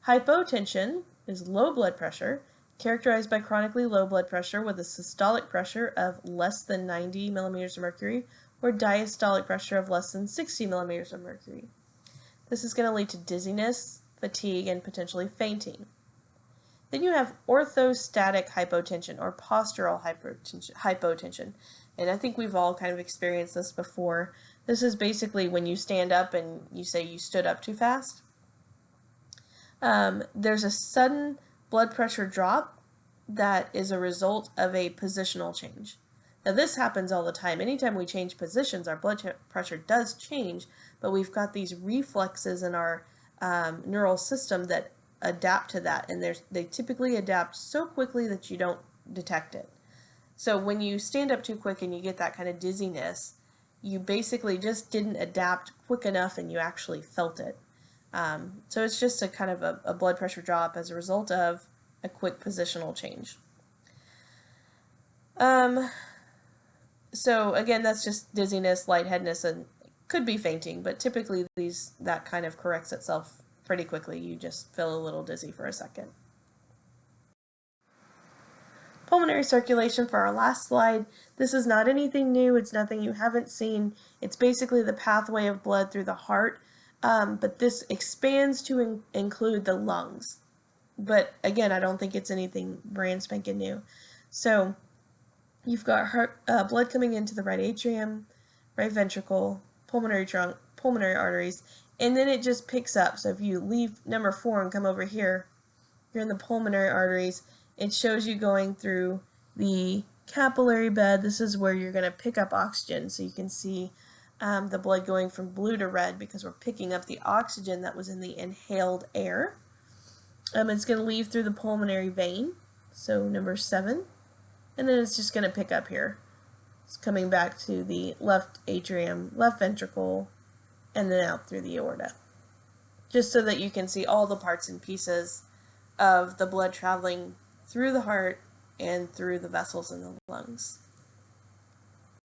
Hypotension is low blood pressure, characterized by chronically low blood pressure with a systolic pressure of less than 90 millimeters of mercury or diastolic pressure of less than 60 millimeters of mercury. This is going to lead to dizziness, fatigue, and potentially fainting. Then you have orthostatic hypotension or postural hypotension. And I think we've all kind of experienced this before. This is basically when you stand up and you say you stood up too fast. There's a sudden blood pressure drop that is a result of a positional change. Now this happens all the time. Anytime we change positions, our blood pressure does change, but we've got these reflexes in our neural system that adapt to that, and they typically adapt so quickly that you don't detect it. So when you stand up too quick and you get that kind of dizziness, you basically just didn't adapt quick enough and you actually felt it. So it's just a kind of a blood pressure drop as a result of a quick positional change. So again, that's just dizziness, lightheadedness, and could be fainting, but typically that kind of corrects itself pretty quickly. You just feel a little dizzy for a second. Pulmonary circulation for our last slide. This is not anything new. It's nothing you haven't seen. It's basically the pathway of blood through the heart, but this expands to include the lungs. But again, I don't think it's anything brand spanking new. So you've got blood coming into the right atrium, right ventricle, pulmonary trunk, pulmonary arteries, and then it just picks up. So if you leave number 4 and come over here, you're in the pulmonary arteries. It shows you going through the capillary bed. This is where you're going to pick up oxygen. So you can see the blood going from blue to red because we're picking up the oxygen that was in the inhaled air. It's going to leave through the pulmonary vein, so number 7, and then it's just going to pick up here. It's coming back to the left atrium, left ventricle, and then out through the aorta. Just so that you can see all the parts and pieces of the blood traveling through the heart and through the vessels in the lungs.